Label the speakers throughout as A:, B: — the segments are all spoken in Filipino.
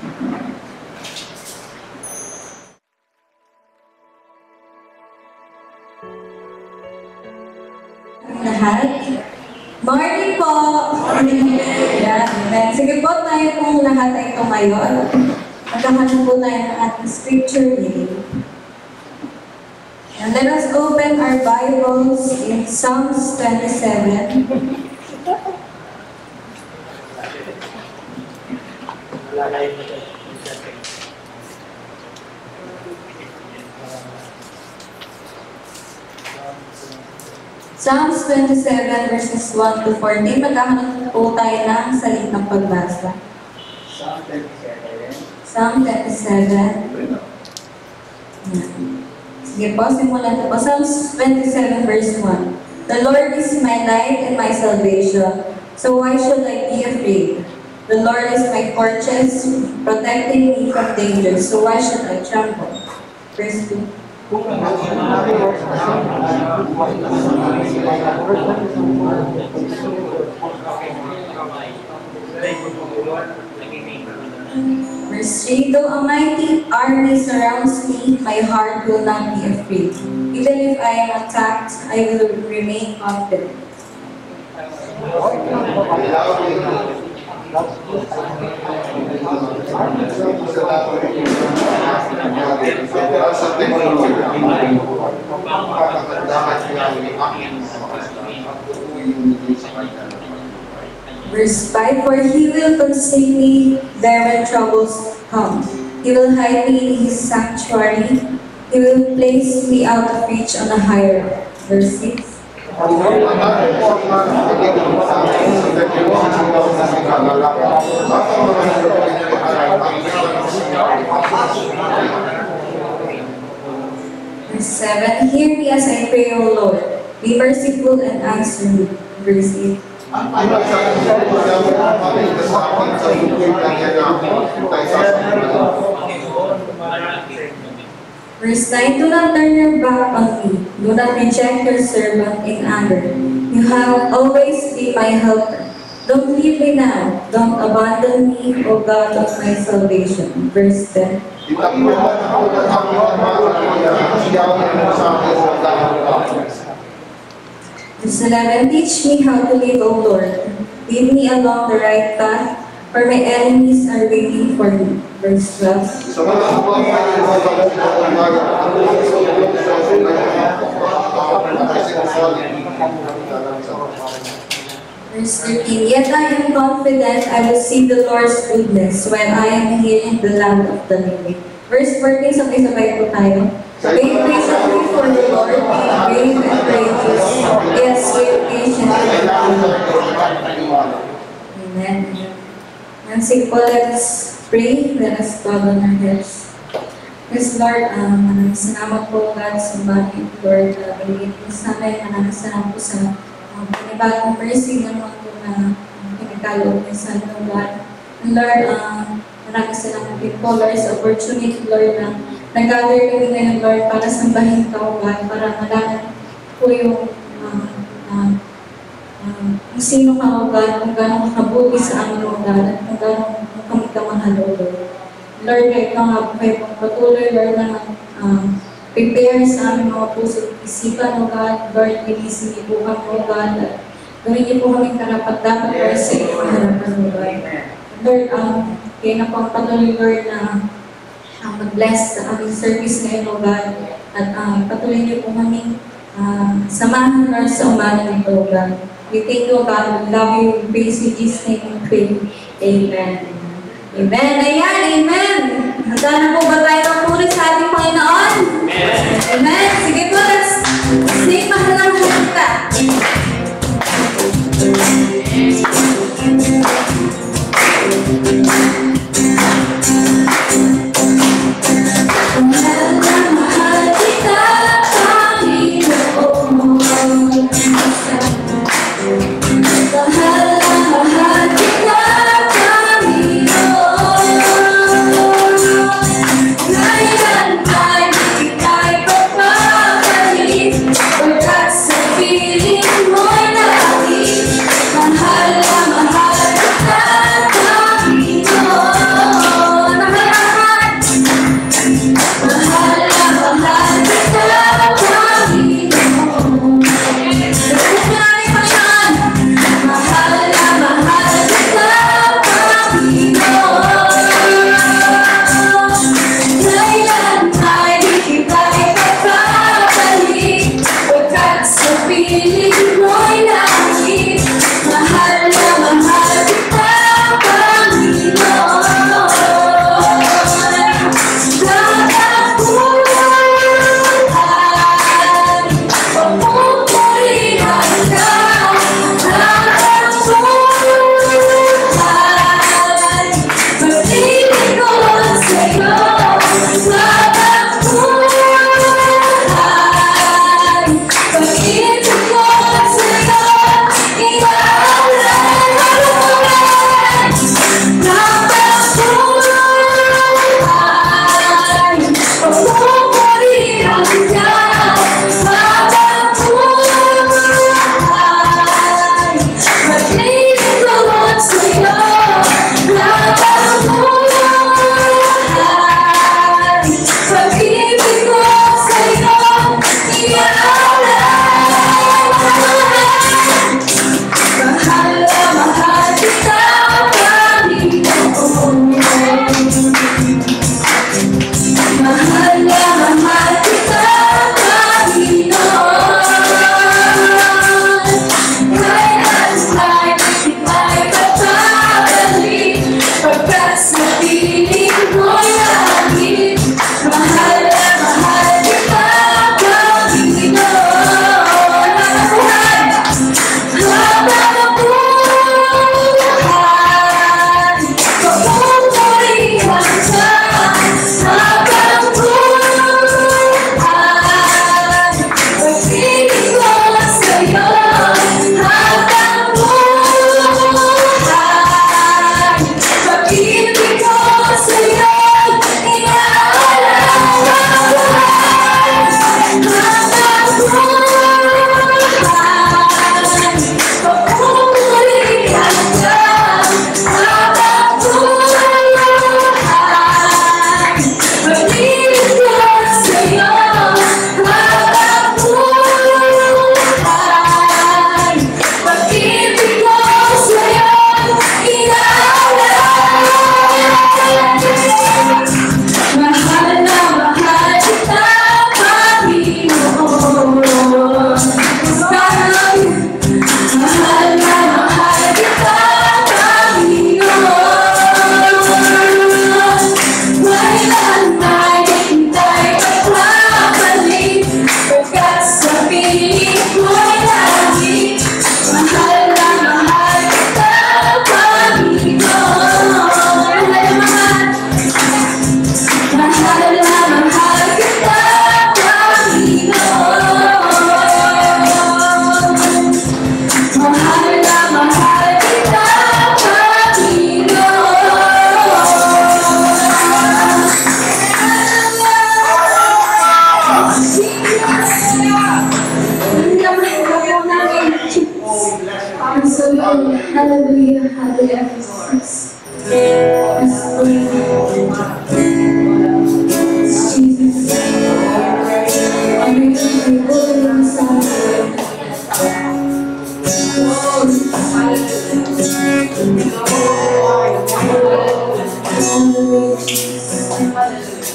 A: Lahat. Morning po! Yeah, amen. Sige po, tayo pong lahat ay tumayo. Magkakaroon po tayo ng ating scripture reading. And let us open our Bibles in Psalms 27. Psalms 27 verses 1 to 14. Magkakaroon po tayo ng salitang pagbasa. Psalm 27. Sige po, simulan na po. Psalms 27 verse 1. The Lord is my light and my salvation, so why should I be afraid? The Lord is my fortress, protecting me from danger, so why should I tremble? Verse 2. Verse 3, though a mighty army surrounds me, my heart will not be afraid. Even if I am attacked, I will remain confident. Verse 5, for he will conceal me there when troubles come. He will hide me in his sanctuary. He will place me out of reach on a higher rock. Verse 6. Verse 7, hear me as I pray, O Lord. Be merciful and answer me. Verse 8. Verse 9, do not turn your back on me. Do not reject your servant in anger. You have always been my helper. Don't leave me now. Don't abandon me, O God of my salvation. Verse 10. Verse 11, teach me how to live, O Lord. Lead me along the right path, for my enemies are waiting for me. Verse 12. Verse 13, yet I am confident I will see the Lord's goodness when I am here in the land of the living. Verse 14, sabay-sabay po tayo. Wait patiently for the Lord, be brave and courageous. Yes, wait patiently. Amen. And simple, let us pray. Let us bow on our heads. Yes, Lord, maraming salamat po, God, sa bagay, Lord, binigyan po sa amin. Maraming salamat po sa panibagong mercy naman po na pinagkaloob niyo sa amin, God. And Lord, maraming salamat din po, Lord, sa opportunity, Lord, na nag-gather kami ngayon, Lord, para sambahin ka, God, para malaman po yung kung sino ka, O God, kung gano'ng kabuti sa amin, O God, at kung gano'ng kami ka mahal, O Lord. Lord, kahit nga nga po kayo patuloy, Lord, na prepare sa aming mga puso at isipan, O God. Lord, inisip niyo po kami, O God, at gawin niyo po kaming karapat-dapat para sa iyo maharapan, O God. Lord, kaya na po ang patuloy, Lord, na mag-bless sa aming service ngayon, O God, at patuloy niyo po kaming samahan, Lord, sa umaga nito, O God. We thank you, God. We love you. We praise you, Jesus' name and pray. Amen. Amen. Ayan. Amen. Handa na po ba tayo ng puri sa ating Panginoon? Amen. Sige po, let's sing mahalang kanta.
B: Mahal na mahal kita, Panginoon.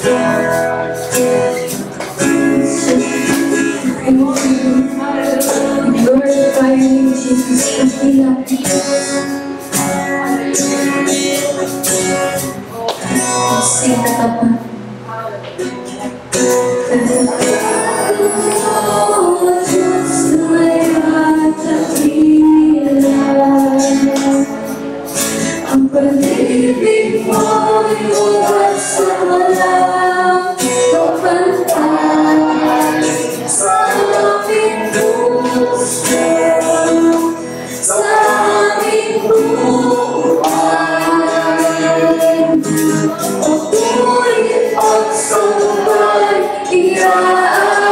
A: Glorify you, Jesus, because we love you. Sing the top. Oh, just the way I to be alive. I'm believing for you, what's alive. Open eyes, something new, something new. Oh, boy, it's so bright, yeah.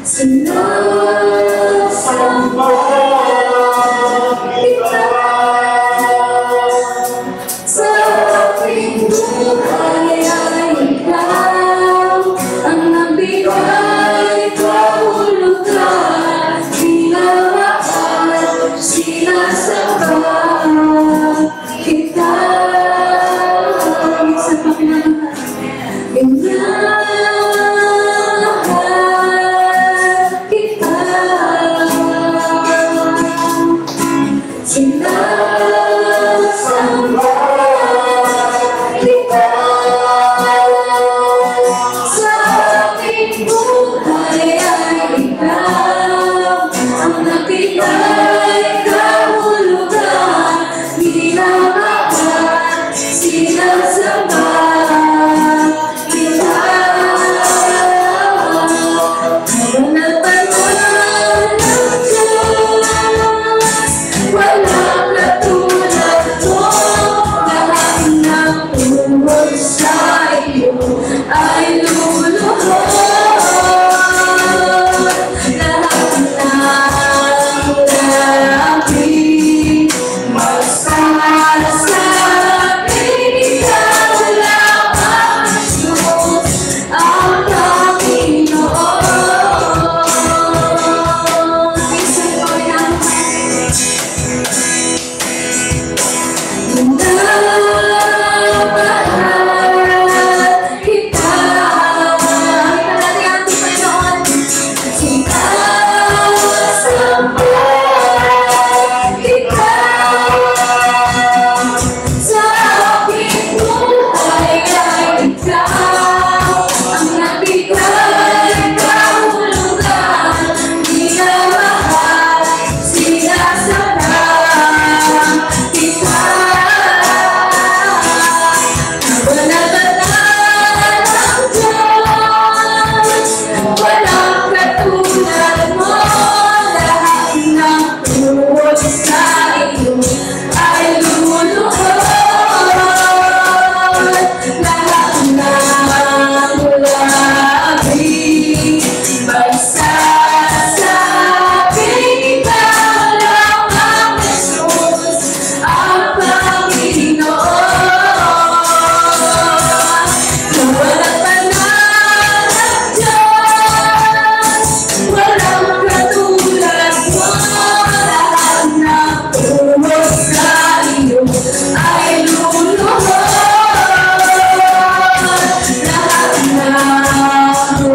A: Sing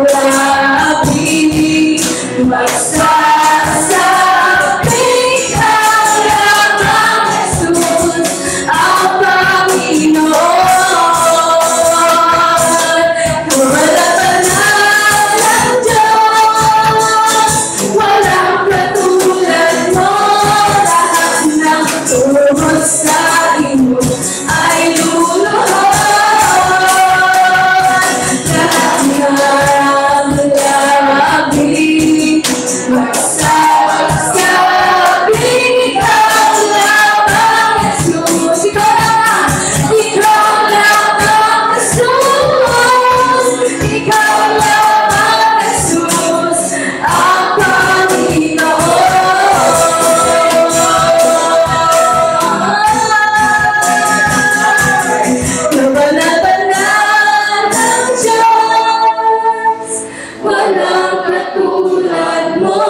A: labi, magsasabing ka lamang Jesus, ang Panginoon. Wala pa na ng Diyos, walang katulad mo, lahat ng tuhod sa iyo ay luluhod. Lahat ng labi, magsasabing ikaw lamang Jesus. Ikaw lamang Jesus, ikaw lamang Jesus, ang Panginoon. Kabanabanan ng Diyos, walang katulad mo,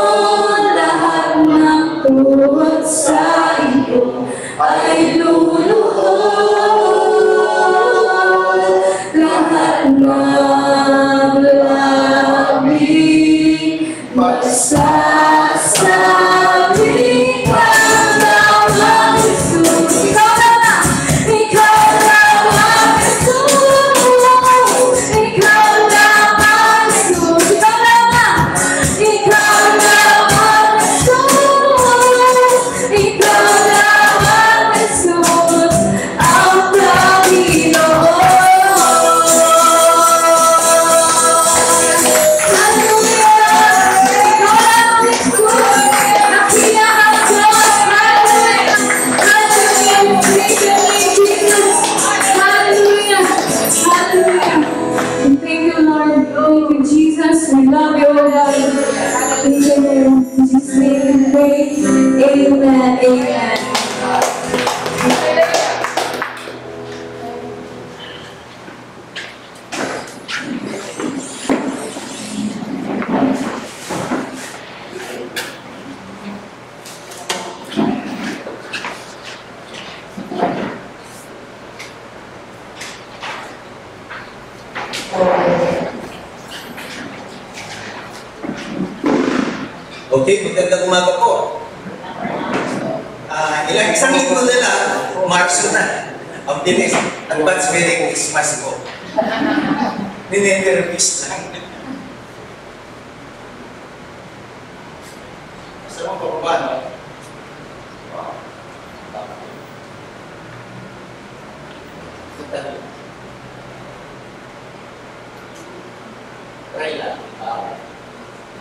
A: lahat ng tuhod sa iyo ay luluhod. Lahat ng labi, magsasabing ka lamang Jesus. Ikaw lamang Jesus. Ikaw lamang Jesus. Ikaw lamang Jesus. Ikaw lamang Jesus, ang Panginoon. Thank you, Lord. Thank you, Jesus. We love you, Lord. Thank you, Lord. In Jesus' name we pray. Amen. Amen.
B: Okay, magandang umaga po. Isang linggo na lang, Marso na. Ang bilis, advance Merry Christmas po. Ninenervous lang. Basta mo pa no? Try lang.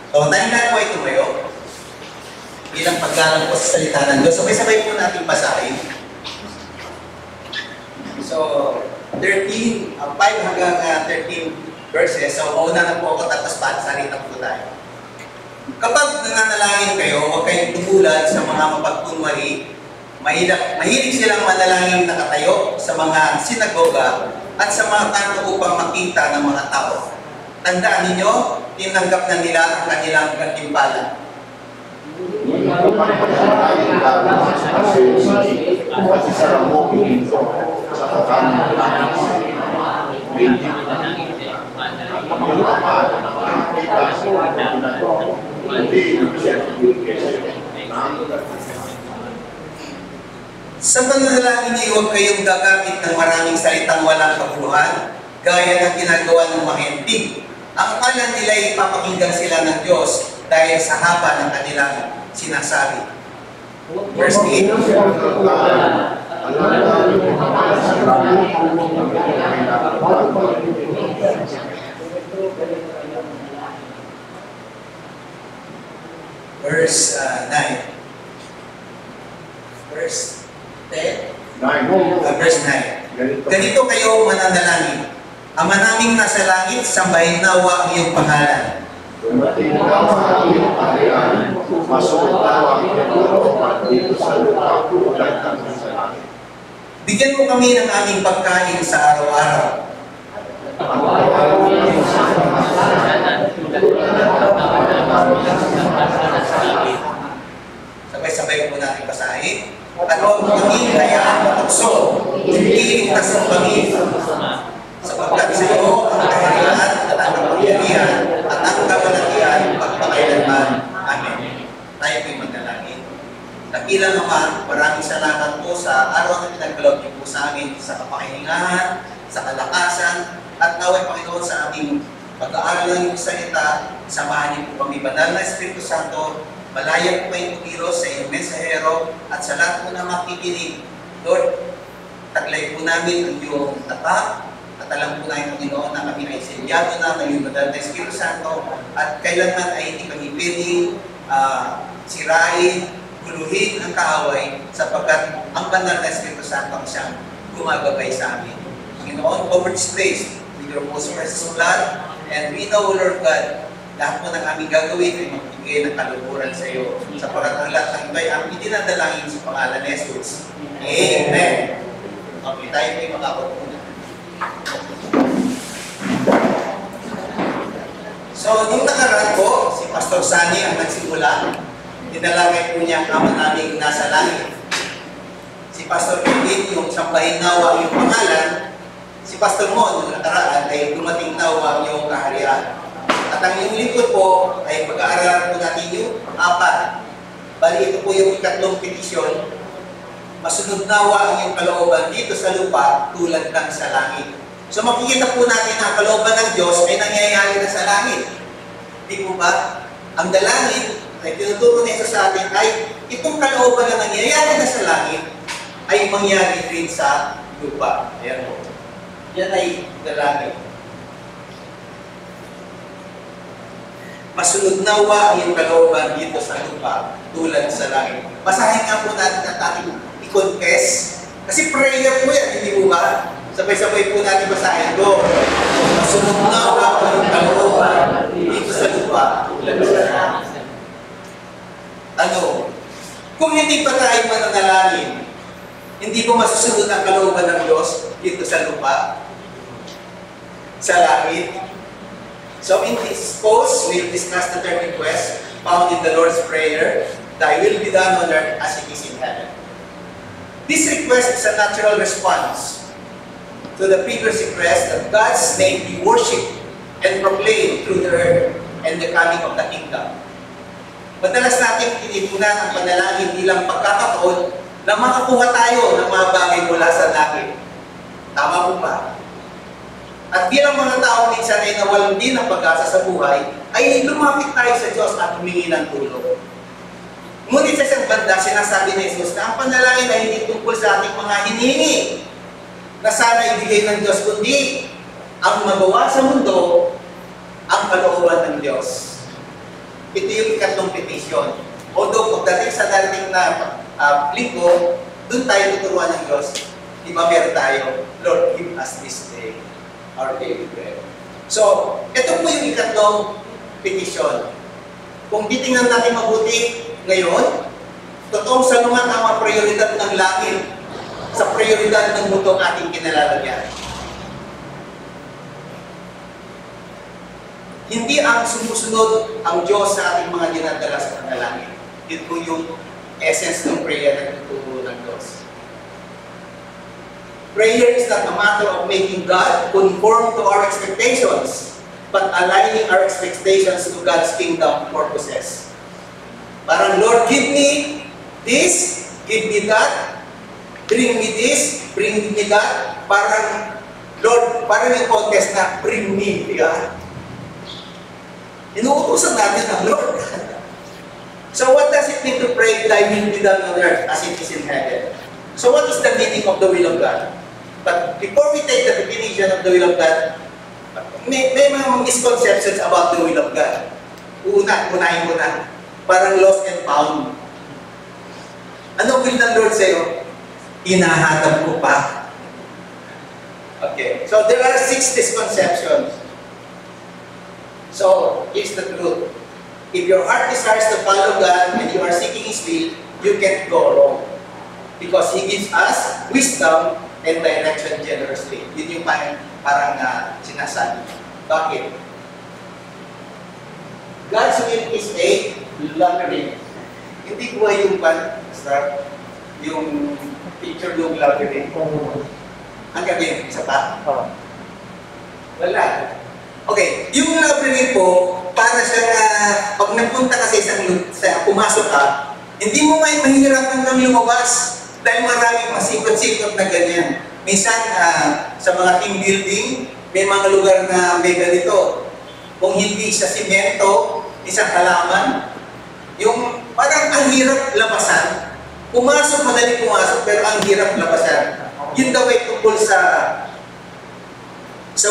B: So, tayo na po ay tumayo. Bilang paggalang po sa salita ng Diyos. Sabay-sabay po natin basahin. So, 5 hanggang 13 verses. So, mauna na po ako tapos salita po tayo. Kapag nananalangin kayo, huwag kayong tumulan sa mga mapagkunwari. Mahilig silang manalangin nakatayo sa mga sinagoga at sa mga kanto upang makita ng mga tao. Tandaan ninyo, tinanggap na nila ang kanilang gantimpala. Sa pananalangin niyo, huwag kayong gagamit ng maraming salitang walang kabuluhan, gaya ng ginagawa ng mga hentig. Ang akala nila ay papakinggan sila ng Diyos dahil sa haba ng kanilang sinasabi. Verse 8. Verse 9. Verse 10. Verse 9. Ganito kayo mananalangin. Ama naming nasa langit, sambahin nawa ang iyong pangalan.
C: Dumating nawa ang iyong kaharian, masunod nawa ang iyong kalooban dito sa lupa, tulad ng sa langit.
B: Bigyan mo kami ng aming pagkain sa araw-araw. Sabay-sabay po natin basahin. At huwag kami hayaan matukso, hindi ligtas ang kami. Sapagkat sa iyo ang kaharian at ang kapangyarihan Dakilang Ama, maraming salamat po sa araw na pinagkaloob niyo po sa amin, sa kapakihingahan, sa kalakasan, at naway Panginoon sa aming pag-aaral ng iyong salita, samahan niyo po kami, Banal na Espiritu Santo, malaya po kayong kumilos sa inyong mensahero, at sa lahat po na makikinig. Lord, taglay po namin ang iyong tatak, at alam po namin, Panginoon, na kami ay selyado na ng iyong Banal na Espiritu Santo, at kailanman ay hindi kami pwedeng sirain, guluhin ang kaaway, sapagkat ang Banal na Espiritu Santo ang siyang gumagabay sa amin. Panginoon, cover this place with your most precious blood, and we know, Lord God, lahat po ng aming gagawin ay magbigay ng kalupuran sa iyo, sapagkat ang lahat ng ito ay aming dinadalangin sa pangalan ni Jesus. Amen. Okay, tayo po yung makakapuna. So, nung nakaraan po, si Pastor Sani ang nagsimula. Dinalangay po niya ang Ama naming nasa langit. Si Pastor Kevin, yung sambahin nawa yung pangalan. Si Pastor Mon, nung nakaraan, ay dumating nawa yung kaharian. At ang yung lingkod po, ay pag-aaralan po natin yung 4. Bali, ito po yung ikatlong petisyon. Masunod nawa ang yung kalooban dito sa lupa tulad ng sa langit. So makikita po natin na ang kalooban ng Diyos ay nangyayari na sa langit. Di po ba? Ang dalangin ay tinuturo nito sa atin ay itong kalooban na nangyayari na sa langit ay mangyari rin sa lupa. Ayan po. Yan ay dalangin. Masunod nawa ang iyong kalooban dito sa lupa tulad sa langit. Basahin nga po natin at ating i-confess. Kasi prayer po yan, hindi po ba? Sabay-sabay po natin basahin ko. Masunod nawa ang iyong kalooban dito sa lupa tulad sa langit. Ano? Kung hindi pa tayo mananalangin, hindi po masusunod ang kalooban ng Diyos dito sa lupa, sa langit. So in this post, we'll discuss the third request found in the Lord's Prayer, Thy will be done on earth as it is in heaven. This request is a natural response to the previous request that God's name be worshipped and proclaimed through the earth and the coming of the kingdom. Madalas natin tinipunan ang panalangin bilang pagkakataon na makakuha tayo ng mga bagay mula sa langit. Tama po ba? At bilang mga tao minsan ay nawalan din ng pag-asa sa buhay, ay lumapit tayo sa Diyos at humingi ng tulong. Ngunit sa isang banda, sinasabi ni Jesus na ang panalangin ay hindi tungkol sa ating mga hinihingi na sana ibigay ng Diyos, kundi ang magawa sa mundo ang kalooban ng Diyos. Ito yung ikatlong petition. Although pagdating sa darating na linggo, doon tayo tuturuan ng Diyos. Di ba meron tayo, Lord, give us this day our daily bread. So, ito po yung ikatlong petition. Kung titingnan natin mabuti ngayon, totoong salungan ang mga prioridad ng langit sa prioridad ng mundo ating kinalalagyan. Hindi ang sumusunod ang Diyos sa ating mga dinadala sa panalangin. Ito po yung essence ng prayer na tuturo ng Diyos. Prayer is not a matter of making God conform to our expectations, but aligning our expectations to God's kingdom purposes. Parang, Lord, give me this, give me that, bring me this, bring me that. Parang, Lord, parang yung contest na, bring me, diba? Inuutusan natin ang Lord. So what does it mean to pray, Thy will be done on earth as it is in heaven? So what is the meaning of the will of God? But before we take the definition of the will of God, may mga misconceptions about the will of God. Unahin mo na. Parang lost and found. Ano will ng Lord sa'yo? Hinahanap ko pa. Okay. So there are 6 misconceptions. So, here's the truth. If your heart desires to follow God and you are seeking His will, you can't go wrong. Because He gives us wisdom and direction generously. Yun yung parang sinasabi. Bakit? God's will is a lottery. Hindi ko yung yung picture ng lottery. Ang gabi, isa pa? Wala. Okay, yung lottery po, para siya pag nagpunta kasi pumasok ka, Hindi mo may mahihirapan kang lumabas dahil maraming pasikot-sikot na ganyan. Minsan, sa mga team building, may mga lugar na may ganito. Kung hindi sa simento, isang halaman, yung parang ang hirap labasan. Pumasok, madali pumasok, pero ang hirap labasan. Yun daw ay tungkol sa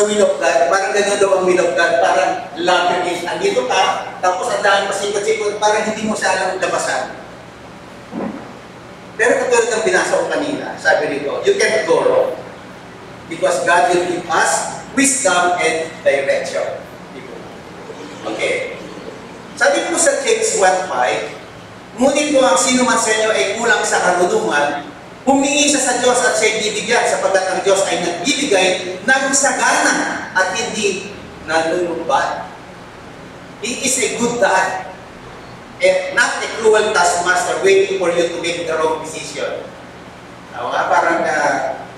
B: will of God. Parang gano'n daw ang will of God. Parang labyrinth. Andito ka, tapos ang dahil pasikot-sikot, parang hindi mo siya alam labasan. Pero katulad ng binasa ko kanina, sabi rito, you can't go wrong. Because God will give us wisdom and direction. Okay. Sabi ko sa James 1:5, ngunit kung ang sino man sa inyo ay kulang sa karunungan, humingi siya sa Diyos at siya'y bibigyan sapagkat ang Diyos ay nagbibigay ng sagana at hindi nanunumbat. He is a good God and not a cruel taskmaster waiting for you to make the wrong decision. Ako nga, parang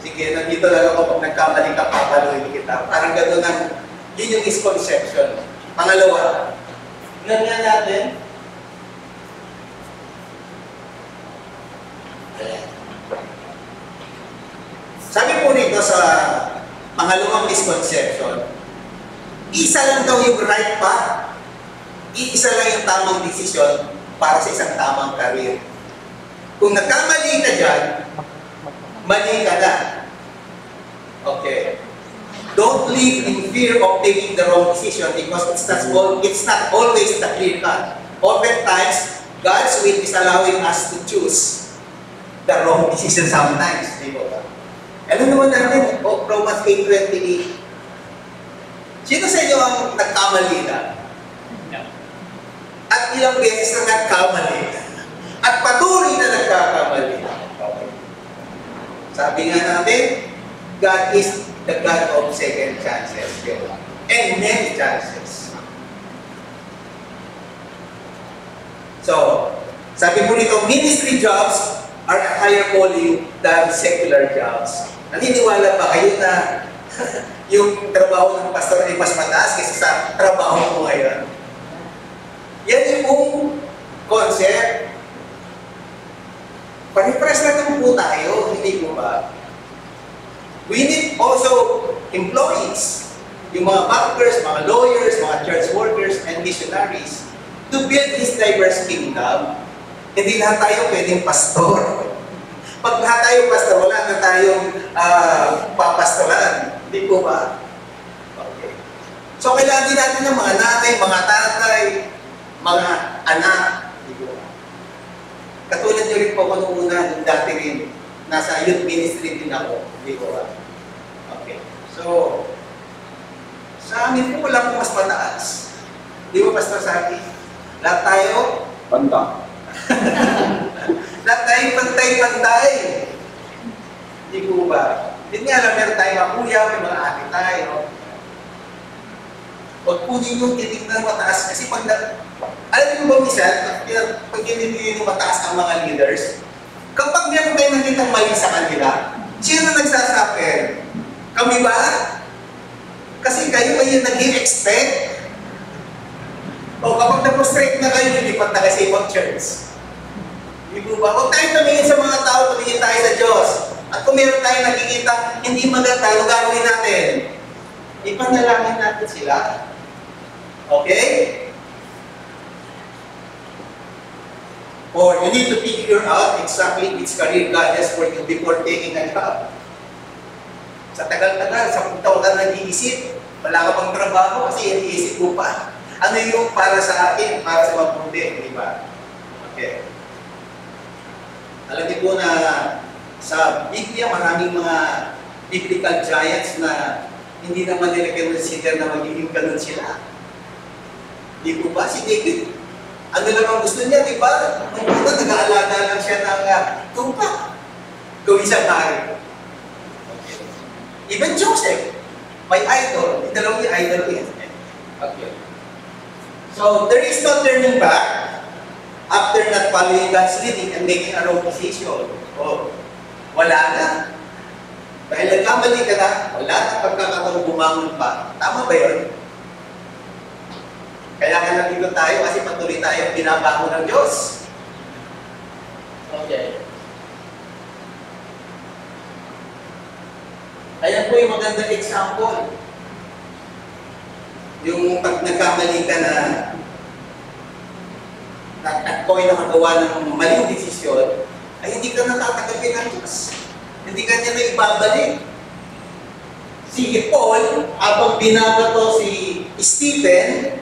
B: sige, nandito lang ako pag nagkamali ka, papaluin kita. Parang gano'n ang, yun yung misconception. Pangalawa, tingnan nga natin. Sabi po rito sa pangalawang misconception, isa lang daw yung right path, iisa lang yung tamang desisyon para sa isang tamang career. Kung nagkamali ka dyan, mali ka na. Okay. Don't live in fear of taking the wrong decision because it's not always the clear cut. Oftentimes, God's will is allowing us to choose the wrong decision sometimes. Di ba? Alam naman natin, Romans 8:28. Sino sa inyo ang nagkamali na? At ilang beses na nagkamali? At patuloy na nagkakamali? Sabi nga natin, God is the God of second chances. And many chances. So, sabi po nito, ministry jobs are a higher calling than secular jobs. Naniniwala ba kayo na yung trabaho ng pastor ay mas mataas kaysa sa trabaho mo ngayon? Yan yung concept. Paniparas na naman po tayo, hindi po ba? We need also employees, yung mga bankers, mga lawyers, mga church workers, and missionaries to build this diverse kingdom. Hindi lahat tayo pwedeng pastor. Pag lahat tayo pastor, wala na tayong papastoran. Hindi po ba? Okay. So, kailangan din natin ng mga nanay, mga tatay, mga anak. Hindi po ba? Katulad nyo rin po ko nung una, nung dati rin, nasa youth ministry din ako. Hindi po ba? Okay. So, sa amin po, wala po mas mataas. Di ba, Pastor Saki? Lahat tayo?
C: Banda.
B: Lahat tayo pantay-pantay. Di po ba? Hindi nga alam, meron tayong mga kuya, may mga ate tayo. Huwag po ninyong titignan mataas. Kasi pag alam niyo ba minsan, pag hindi mataas ang mga leaders, kapag meron kayo nakitang mali sa kanila, sino nagsasuffer? Kami ba? Kasi kayo ay nag-i-expect. O kapag na-frustrate na kayo, lilipat na kayo sa ibang church. Hindi po ba? Huwag tayong tumingin sa mga tao, tumingin tayo sa Diyos. At kung meron tayong nakikita, hindi maganda, ano gagawin natin? Ipanalangin natin sila. Okay? Or you need to figure out exactly which career God has for you before taking a job. Sa tagal-tagal, sa taon ka nag-iisip, wala ka pang trabaho kasi iniisip mo pa. Ano yung para sa akin, para sa mabuti, di ba? Okay. Alam niyo po na sa Biblia, maraming mga biblical giants na hindi naman nila consider na magiging ganun sila. Di po ba? Si David, ano lang ang gusto niya, di ba? Nung una, nag-aalaga lang siya ng tupa. Gawin siya hari. Okay. Even Joseph, may idol. Dalawang yung idol niya. Okay. So, there is no turning back after not following God's leading and making a wrong decision. Oh, wala na. Dahil nagkamali ka na, wala na pagkakataong bumangon pa. Tama ba yun? Kaya nga nandito tayo kasi patuloy tayo binabangon ng Diyos. Okay. Ayan po yung magandang example. Yung pag nagkamali ka na at ako'y nakagawa ng maling desisyon, ay hindi ka natatanggapin ng Diyos. Hindi ka niya na ibabalik. Si Paul, habang binabato si Stephen,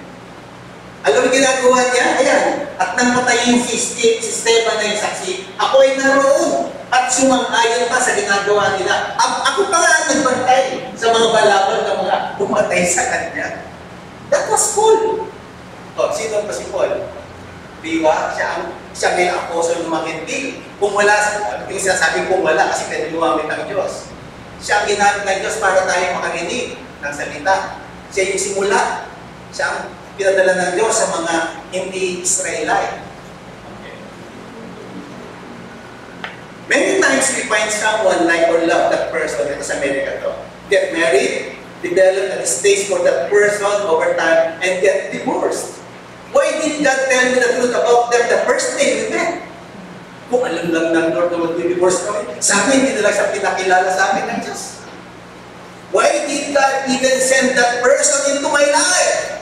B: alam mo ginagawa niya? Ayan. At nang patayin si Stephen na yung saksi, ako ay naroon at sumang-ayon pa sa ginagawa nila. Ako pa nga ang nagbantay sa mga balabal na mga pumatay sa kanya. That was Paul. O, sino pa si Paul? Diba? Siya may apostol ng makindig. Kung wala, yung sinasabi kung wala kasi pwede lumamit ng Diyos. Siya ang ginamit ng Diyos para tayo makarinig ng salita. Siya yung simula. Siya ang pinadala ng Diyos sa mga hindi Israelite. Okay. Many times we find someone like or love that person. Ito sa Amerika to. Get married, develop a distaste for that person over time, and get divorced. Why did God tell me the truth about them the first day we met? Kung alam lang ng Lord na mag-divorce kami, sa akin, hindi na lang siya pinakilala sa amin ng Diyos. Why did God even send that person into my life?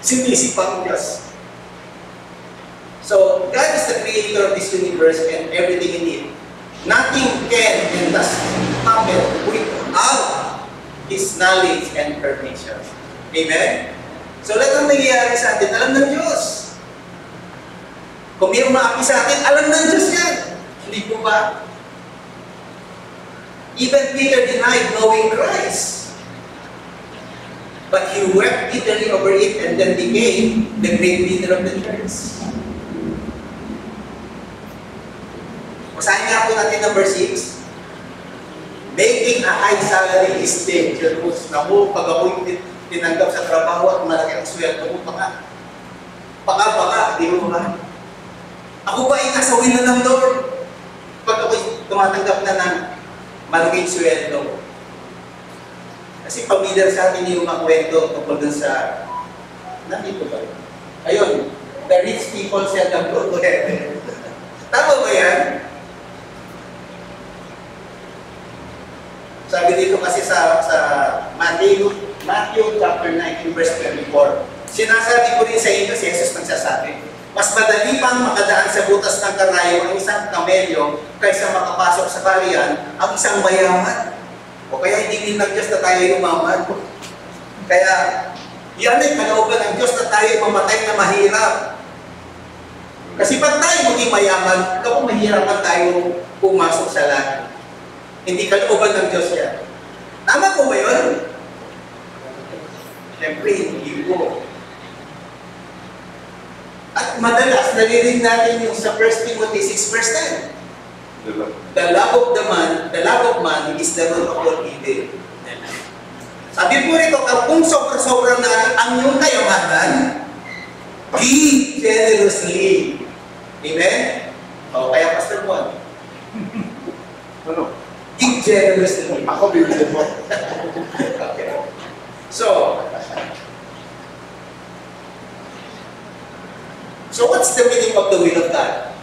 B: Sinisipang Diyos. So, God is the creator of this universe and everything in it. Nothing can and does happen without His knowledge and permission. Amen? So, lahat ng nangyayari sa atin, alam ng Diyos. Kung may umaapi sa atin, alam ng Diyos yan. Hindi po ba? Even Peter denied knowing Christ. But he wept bitterly over it and then became the great leader of the church. Basahin nga po natin number 6. Making a high salary is dangerous. Naku, pag ako'y tinanggap sa trabaho at malaki ang sweldo mo, baka, di mo ba? Ako ba ay nasa will ng Lord? Pag ako'y tumatanggap na ng malaking sweldo. Kasi familiar sa atin yung mga kwento tungkol dun sa, nandito ba? Ayun, the rich people seldom go to heaven. Tama ba yan? Sabi dito kasi sa Matthew chapter 19 verse 24. Sinasabi ko rin sa inyo, si Jesus nagsasabi, mas madali pang makadaan sa butas ng karayo ang isang kamelyo kaysa makapasok sa kariyan ang isang mayaman. O kaya hindi din ng Diyos na tayo yumaman. Kaya yan ay kalooban ng Diyos na tayo mamatay na mahirap. Kasi pag tayo maging mayaman, kapag mahirapan tayo pumasok sa langit. Hindi kalooban ng Diyos yan. Tama po ba yun? Siyempre, hindi po. At madalas, narinig natin yung sa 1 Timothy 6 verse 10. The love of man is the root of all evil. Sabi po rito, kung sobra-sobra na ang iyong kayamanan, give generously. Amen? O, kaya Pastor Juan.
C: Ano?
B: Give generously.
C: Ako bibigyan mo.
B: Okay. So what's the meaning of the will of God?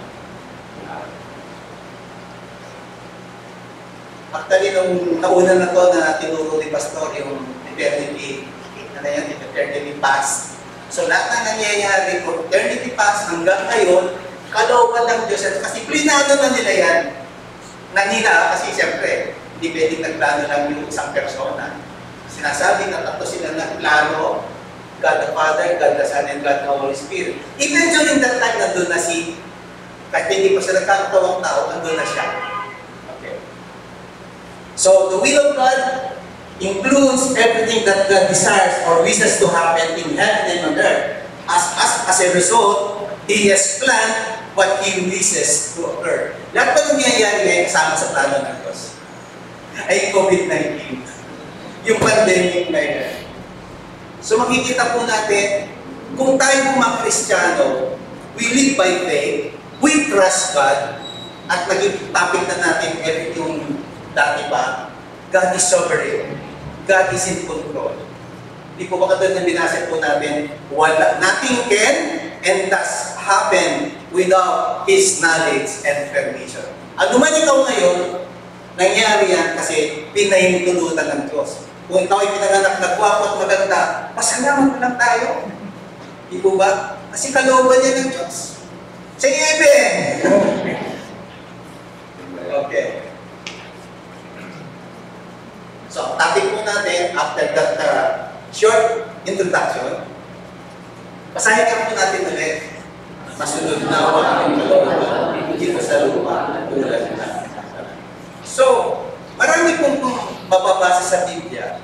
B: Actually, nung nauna na to na tinuro ni Pastor yung eternity, eternity past. So lahat na nangyayari kung eternity past hanggang ngayon, kalooban ng Diyos. Kasi plinado na nila yan. Kasi siyempre, hindi pwedeng nagplano lang yung isang persona. Sinasabi na tatlo sila nagplano, God the Father, God the Son, and God the Holy Spirit. Even during that time, nandun na kahit hindi pa siya nagkakatawang tao, nandun na siya. Okay. So, the will of God includes everything that God desires or wishes to happen in heaven and on earth. As a result, He has planned what He wishes to occur. Lahat pa nangyayari ngayon kasama sa plano ng Diyos ay COVID-19. Yung pandemic na yun. So makikita po natin, kung tayo mga Kristiyano, we live by faith, we trust God, at naging topic na natin yung dati pa, God is sovereign. God is in control. Di po ba katulad na binasa po natin, nothing can and does happen without His knowledge and permission. Ano man ikaw ngayon, nangyari yan kasi pinahintulutan ng Diyos. Kung ikaw ay pinanganak na gwapo at maganda, pasalamat lang tayo. Di po ba? Kasi kalooban yan ng Diyos. Say amen! Okay. So, topic po natin, after that short introduction, basahin ka po natin ulit. Masunod na ako ang kalooban dito sa lupa. So, marami pong mababasa sa Biblia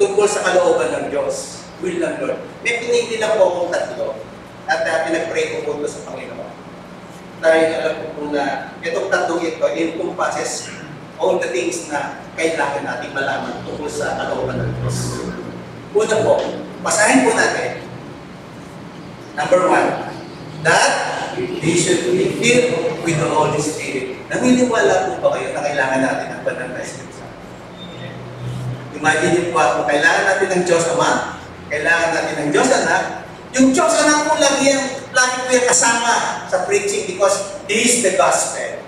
B: tungkol sa kalooban ng Diyos. Will ng Lord. May pinili lang po akong tatlo at pinag-pray ko po ito sa Panginoon. Dahil alam ko po na itong tatlong ito encompasses all the things na kailangan natin malaman tungkol sa kalooban ng Diyos. Una po, basahin po natin. Number 1, that we should be filled with the Holy Spirit. Naniniwala po ba kayo na kailangan natin ng banal na Espiritu? Imagine po kung kailangan natin ng Diyos Ama, kailangan natin ng Diyos Anak. Yung Diyos Anak po lagi po yung kasama sa preaching because this is the gospel.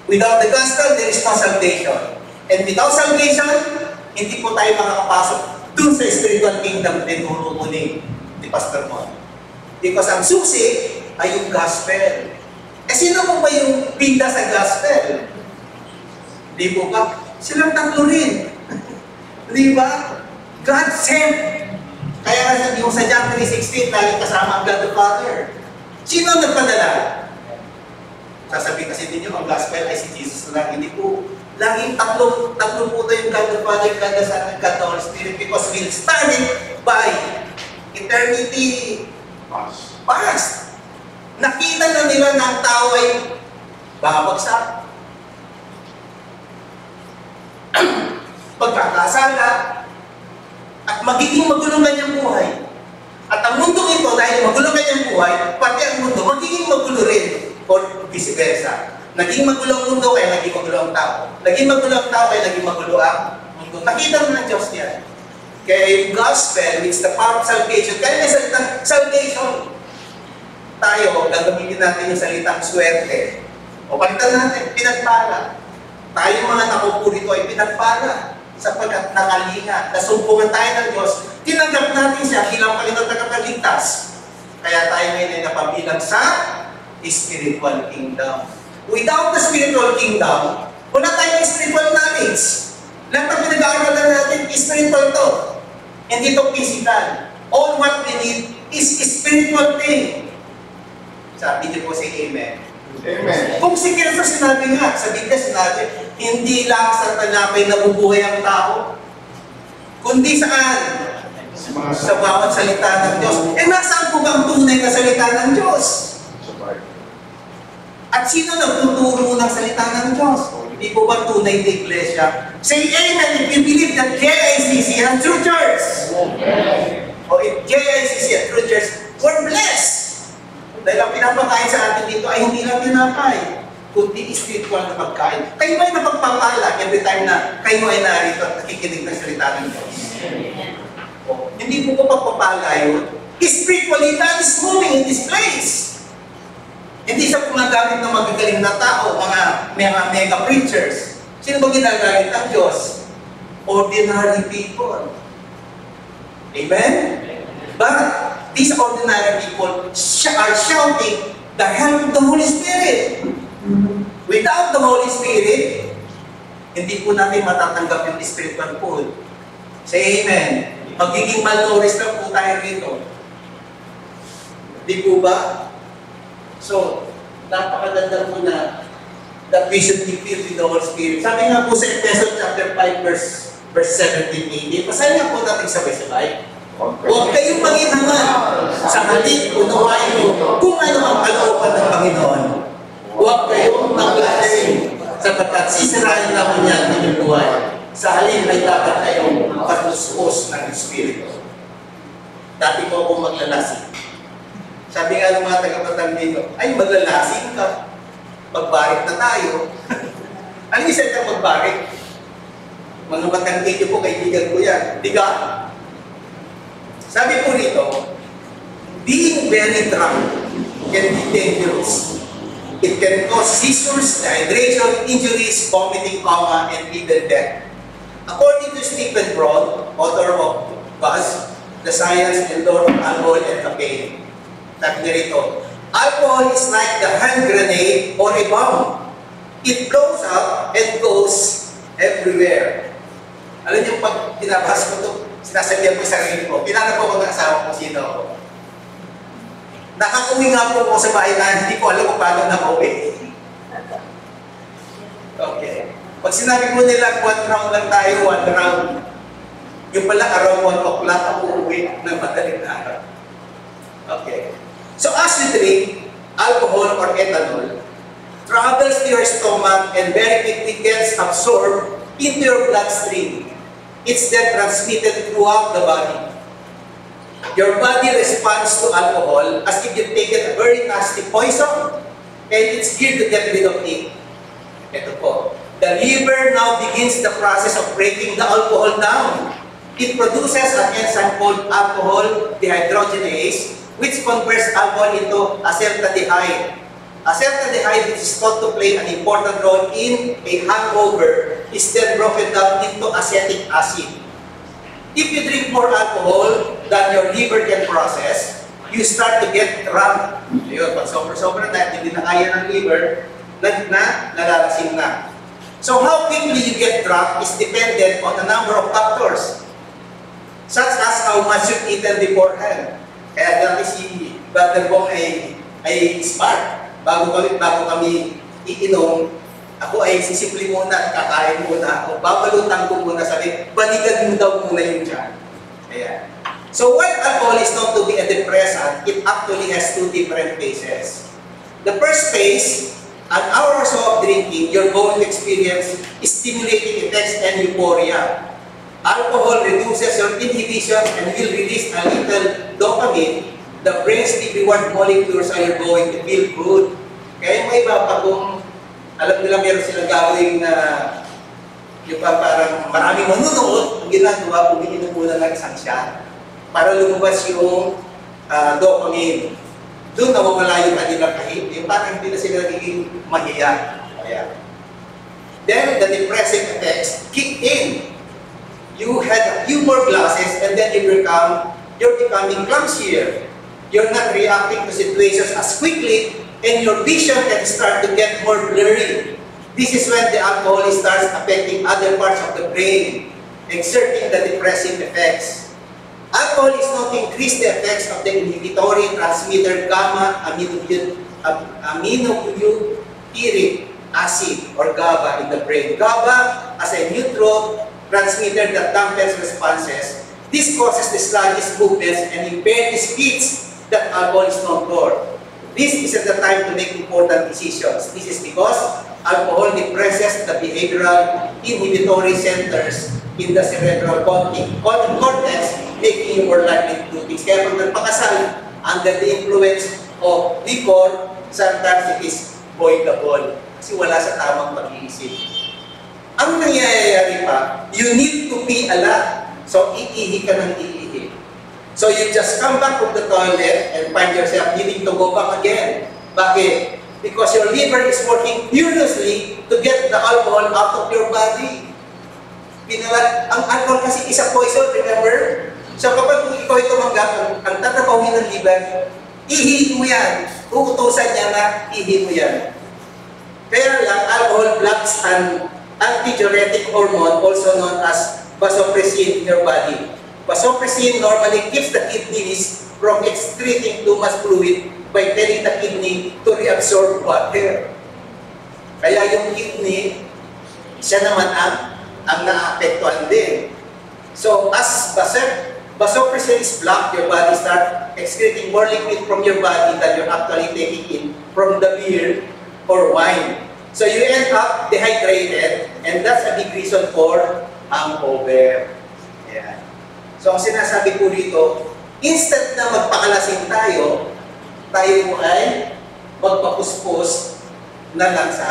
B: Without the gospel, there is no salvation. And without salvation, hindi po tayo makakapasok dun sa spiritual kingdom na tinuro po ni Pastor Mon. Because ang susi ay yung gospel. Eh sino po ba yung bida sa gospel? Di po ba? Silang tatlo rin. Di ba? God sent. Kaya nga yung sa John 3:16, lagi kasama ang God the Father. Sino ang nagpadala? Sasabihin kasi ninyo, ang gospel ay si Jesus na lang. Hindi po. Laging tatlo po tayo yung God the Father, God the Son, and God the Holy Spirit because we'll start it by eternity past. Nakita na nila na ang tao ay babagsak. Pagkakasala at magiging magulong kanyang buhay. At ang mundo ito, dahil magulong kanyang buhay, pati ang mundo, magiging magulo rin. O vice versa. Naging magulo ang mundo, kaya naging magulo ang tao. Naging magulo ang tao, kaya naging magulo ang mundo. Nakita mo ng Diyos niya. Kaya yung gospel, it's the power of salvation. Kaya may salitang salvation. Tayo, gagamitin natin yung salitang swerte. O palitan natin, pinagpala. Tayo mga nakupo rito ay pinagpala. Sapagkat nakalinga, nasumpungan tayo ng Diyos, tinanggap natin siya bilang Panginoon tagapagligtas. Kaya tayo ngayon ay napabilang sa spiritual kingdom. Without the spiritual kingdom, wala tayong spiritual knowledge. Lahat ang pinag-aaralan natin, spiritual to. Hindi to physical. All what we need is spiritual thing. Sabi niyo po si Amen.
C: Amen.
B: Kung si Kristo sinabi nga, sa Biblia sinabi, hindi lang sa talapay nabubuhay ang tao, kundi saan? Sa bawat salita ng Diyos. Eh nasaan po bang tunay na salita ng Diyos? At sino nagtuturo ng salita ng Diyos? Hindi po ba tunay na iglesia? Say amen if you believe that JICC and true church. O if JICC and true church, we're blessed. Dahil ang pinapakain sa atin dito ay hindi lang pinapay, kundi spiritual na pagkain. Kayo ay napagpapala every time na kayo ay narito at nakikinig ng salita ng Diyos. O, hindi po ko pagpapala yun. Spiritually, God is moving in this place. Hindi siya gumagamit ng magagaling na tao, mga mega preachers. Sino ba ginagamit ng Diyos? Ordinary people. Amen? But these ordinary people are shouting the help of the Holy Spirit. Without the Holy Spirit, hindi po natin matatanggap yung spiritual food. Say amen. Magiging malnourished lang po tayo rito. Di po ba? So, napakaganda po na that we should be filled with the Holy Spirit. Sabi nga po sa Ephesians chapter 5 verse 17-18, pasahin nga po natin sabay-sabay. Huwag kayong manghinangan sa halip unawain mo kung ano ang kalooban ng Panginoon. Huwag kayong maglasing sapagkat sisirain naman niya ang inyong buhay. Sa halip ay dapat kayong patuspos ng Espiritu. Dati po akong maglalasing. Sabi nga ng mga tagapatang dito, ay maglalasing ka. Magbarik na tayo. Ano yung isa ka magbarik? Mga batang po, kaibigan ko yan. Di ka? Sabi po rito, being very drunk can be dangerous. It can cause seizures, dehydration, injuries, vomiting, coma, and even death. According to Stephen Broad, author of Buzz, The Science and Lore of Alcohol and Caffeine, sabi niya rito, alcohol is like the hand grenade or a bomb. It blows up and goes everywhere. Alam niyo, pag pinabasa ko ito, sinasabihan ko yung sarili ko, pinanap ko ng asawa ko sino ako. Nakauwi nga po ako sa bahay na hindi ko alam kung paano nakauwi. Okay. Pag sinabi mo nila, 1 round lang tayo, 1 round. Yung pala, around 1 o'clock ako uwi ng madaling araw. Okay. So as you drink alcohol or ethanol, travels to your stomach and very quickly gets absorbed into your bloodstream. It's then transmitted throughout the body. Your body responds to alcohol as if you've taken a very nasty poison and it's geared to get rid of it. Ito po. The liver now begins the process of breaking the alcohol down. It produces an enzyme called alcohol dehydrogenase, which converts alcohol into acetaldehyde. Acetaldehyde, which is thought to play an important role in a hangover, is then broken down into acetic acid. If you drink more alcohol than your liver can process, you start to get drunk. Ayun, pag sobra-sobra na, hindi na kaya ng liver, nalalasing na. So how quickly you get drunk is dependent on a number of factors, such as how much you've eaten beforehand. Kaya dati si Brother Bong ay smart. Bago kami iinom, ako ay sisimple muna, kakain muna ako, babalutan ko muna, sabi, balikan mo daw muna yung tiyan. Ayan. So while alcohol is known to be a depressant, it actually has 2 different phases. The first phase, an hour or so of drinking, you're going to experience stimulating effects and euphoria. Alcohol reduces your inhibition and will release a little dopamine. The brain's big reward molecules are you going to feel good. Kaya may iba pa kung alam nila meron silang gawing yung parang maraming manunood, ang ginagawa, umiinom muna ng isang shot para lumabas yung dopamine. Doon nawawala yung kanilang kahit, yung parang hindi na sila nagiging mahiya. Kaya. Then the depressing effects kick in. You had a few more glasses and then you're becoming clumsier. You're not reacting to situations as quickly and your vision can start to get more blurry. This is when the alcohol starts affecting other parts of the brain, exerting the depressing effects. Alcohol is known to increase the effects of the inhibitory transmitter gamma-aminobutyric acid or GABA in the brain. GABA as a neurotransmitter that dampens responses. This causes the sluggish movements and impaired speeds that alcohol is known for. This isn't the time to make important decisions. This is because alcohol depresses the behavioral inhibitory centers in the cerebral cortex, making you more likely to do things. Kaya pag nagpakasal, under the influence of liquor, sometimes it is avoidable. Kasi wala sa tamang pag-iisip. Ang nangyayari pa, you need to pee a lot. So, iihi ka ng iihi. So, you just come back from the toilet and find yourself needing to go back again. Bakit? Because your liver is working furiously to get the alcohol out of your body. Ang alcohol kasi is a poison, remember? So, kapag ikaw ay tumanggap, ang tatrabahuin ng liver, ihi mo yan. Uutusan niya na ihi mo yan. Kaya lang, alcohol blocks an antidiuretic hormone, also known as vasopressin in your body. Vasopressin normally keeps the kidneys from excreting too much fluid by telling the kidney to reabsorb water. Kaya yung kidney, siya naman ang naapektuhan din. So as vasopressin is blocked, your body start excreting more liquid from your body than you're actually taking in from the beer or wine. So you end up dehydrated, and that's a big reason for hangover. Yeah. So ang sinasabi ko rito, instant na magpakalasing tayo ay magpapuspos na lang sa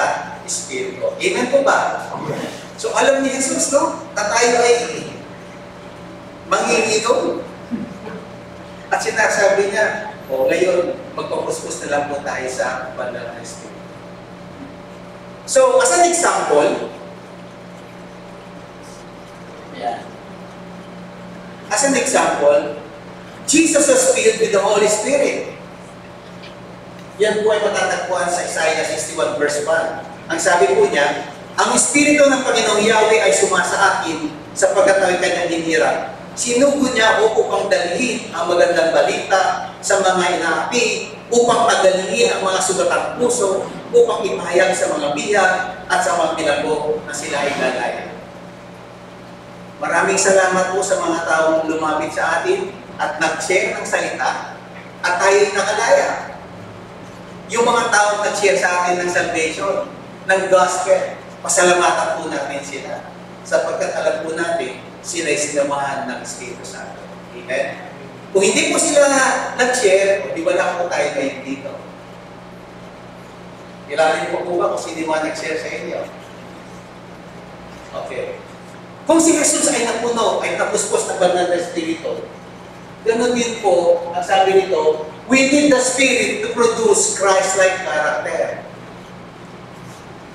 B: Espiritu. Amen po ba? So alam ni Jesus, no? Na tayo ay manginginom. At sinasabi niya, O ngayon, magpapuspos na lang po tayo sa banal na Espiritu. So, as an example, as an example, Jesus was filled with the Holy Spirit. Yan po ay matatagpuan sa Isaiah 61 verse 1. Ang sabi po niya, ang Espiritu ng Panginoong Yahweh ay sumasa akin sapagkat ang kanyang hinirang. Sinugo niya ako upang dalhin ang magandang balita sa mga inaapi, upang pagalingin ang mga sugatang puso, upang ipahayag sa mga bihag at sa mga pinagbo na sila ay lalaya. Maraming salamat po sa mga taong lumapit sa atin at nag-share ng salita at tayo'y nakalaya. Yung mga taong nag-share sa atin ng salvation, ng gospel, pasalamatan po natin sila. Sapagkat alam po natin, sila'y sinamahan ng Espiritu Santo. Amen? Kung hindi po sila nag-share, di ba lang po tayo ngayon dito? Ilalim po ba kung sino mga nag-share sa inyo? Okay. Kung si Jesus ay napuno, ay napuspos ng banal na Espiritu, ganun din po, ang sabi nito, we need the Spirit to produce Christ-like character.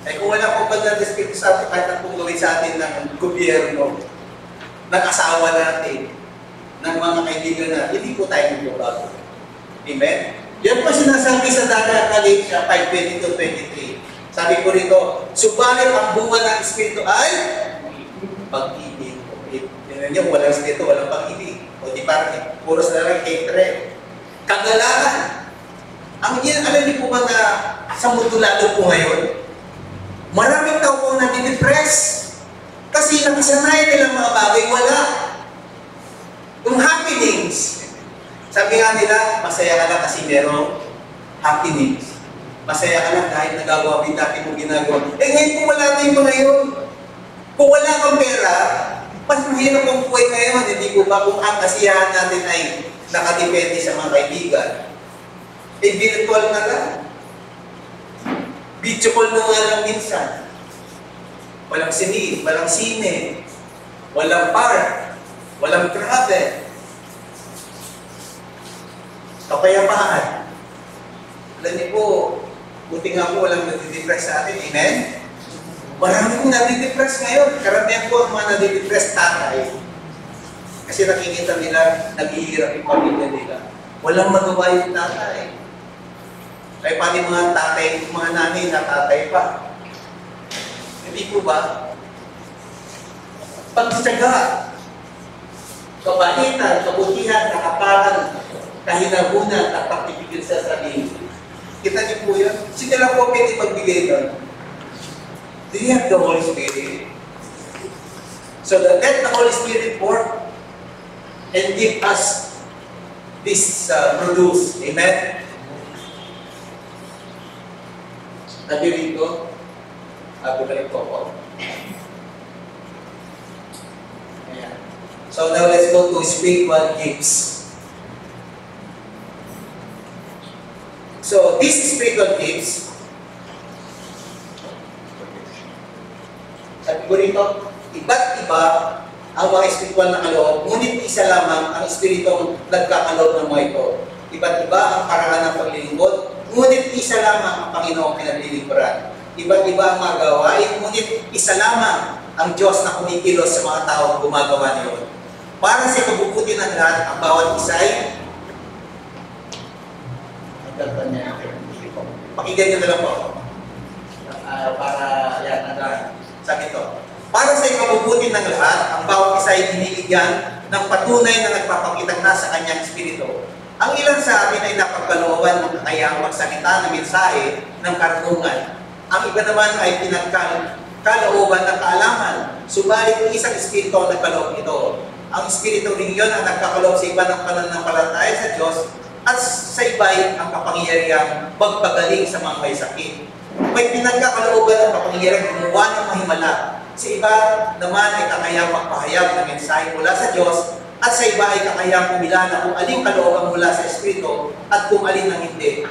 B: Ay kung wala po banal na Espiritu sa atin, kahit na pong gawin sa atin ng gobyerno, ng asawa natin, ng mga kaibigan natin, hindi po tayo magbabago. Amen? Yan po sinasabi sa Galatia 5:22-23. Sabi ko rito, subalit ang bunga ng Espiritu ay pag-ibig. Tingnan niyo, walang Espiritu, walang pag-ibig. O di parang puros na lang hatred. Kagalakan. Alam niyo po ba na sa mundo lalo po ngayon, maraming tao po nadidepress. Kasi nakasanayan nilang mga bagay, wala. Yung happenings, sabi nga nila, masaya ka na kasi merong happenings. Masaya ka na dahil nagagawa mo dati mong ginagawa. Ngayon kung wala tayong mga yun, kung wala kang pera, mas mahirap ang buhay ngayon. Hindi ko ba kung ang kasiyahan natin ay nakadepende sa mga kaibigan. Virtual na lang. Video call na nga lang minsan. Walang sine, walang park, walang travel. Kapayapaan. Alam niyo po, buti nga po walang nadidepress sa atin. Amen? Marami pong nadidepress ngayon. Karamihan po ang mga nadidepress tatay. Kasi nakikita nila, naghihirap yung pamilya nila. Walang magawa yung tatay. Kaya paano yung mga tatay, mga nanay na tatay pa? Hindi po ba? Pagtsaga, kabaitan, kabutihan, nakaparan, kahinabunan, at pagtipigil sa sarili. Kita niyo po yun? Sige lang po pwede magbigay doon. Do you have the Holy Spirit? So let the Holy Spirit work and give us this produce. Amen? Nabili ko. Balik po ako. Ayan. So now let's go to spiritual gifts. So these spiritual gifts, sabi ko rito, iba't iba ang mga spiritual na kaloob, ngunit isa lamang ang espiritong nagkakaloob ng mga ito. Iba't iba ang paraan ng paglilingkod, ngunit isa lamang ang Panginoong pinaglilingkuran. Iba't iba ang mga gawain, ngunit isa lamang ang Diyos na kumikilos sa mga taong gumagawa niyon. Para sa kabubuti ng lahat, ang bawat isa ay pakinggan niyo na lang po. Para yan, sabi ito. Para sa ikabubuti ng lahat, ang bawat isa ay binibigyan ng patunay na nagpapakitang nasa kanyang espiritu. Ang ilan sa atin ay napagkalooban ng kakayahang magsalita ng mensahe ng karunungan. Ang iba naman ay pinagkalooban ng kaalaman. Subalit ang isang espiritu ang nagkaloob ito. Ang espiritu rin yun ang nagkakaloob sa iba ng pananampalataya sa Diyos at sa iba ay ang kapangyarihang magpagaling sa mga may sakit. May pinagkakalooban ng kapangyarihang gumawa ng mahimala. Sa iba naman ay kakayahang magpahayag ng mensahe mula sa Diyos at sa iba ay kakayahang kumilala kung aling kalooban mula sa espiritu at kung alin ang hindi.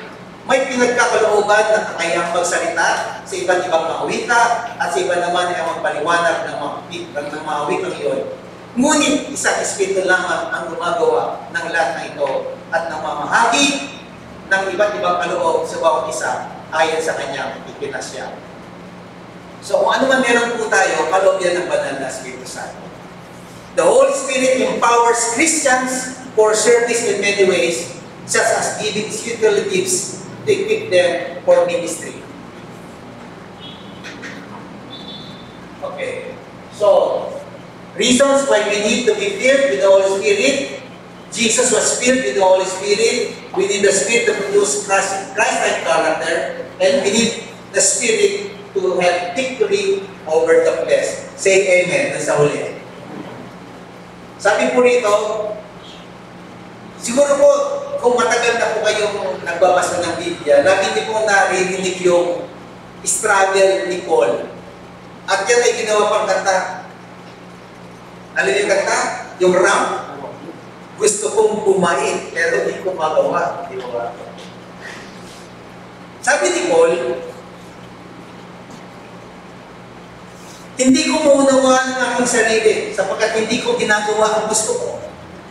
B: May pinagkakalooban na kakayahang magsalita sa iba't ibang mga wika at sa iba naman ay magpaliwanag ng mga wikang iyon. Ngunit isang espiritu lamang ang gumagawa ng lahat na ito. at namamahagi ng iba't ibang kaloob sa bawat isa ayon sa kanyang ipinasya. So kung ano man meron po tayo, kaloob yan ng banal na Espiritu Santo. The Holy Spirit empowers Christians for service in many ways, such as giving spiritual gifts to equip them for ministry. Okay. So, reasons why we need to be filled with the Holy Spirit. Jesus was filled with the Holy Spirit. We need the Spirit to produce Christ-like character. And we need the Spirit to have victory over the flesh. Say amen sa huli. Sabi po rito, siguro po, kung matagal na po kayong nagbabasa ng Biblia, lagi niyo po naririnig yung struggle ni Paul. At yan ay ginawa pang kanta. Alam niyo yung kanta? Yung ramp. Gusto kong pumain, pero hindi ko magawa. Sabi ni Paul, hindi ko maunawaan ang aking sarili sapagkat hindi ko ginagawa ang gusto ko.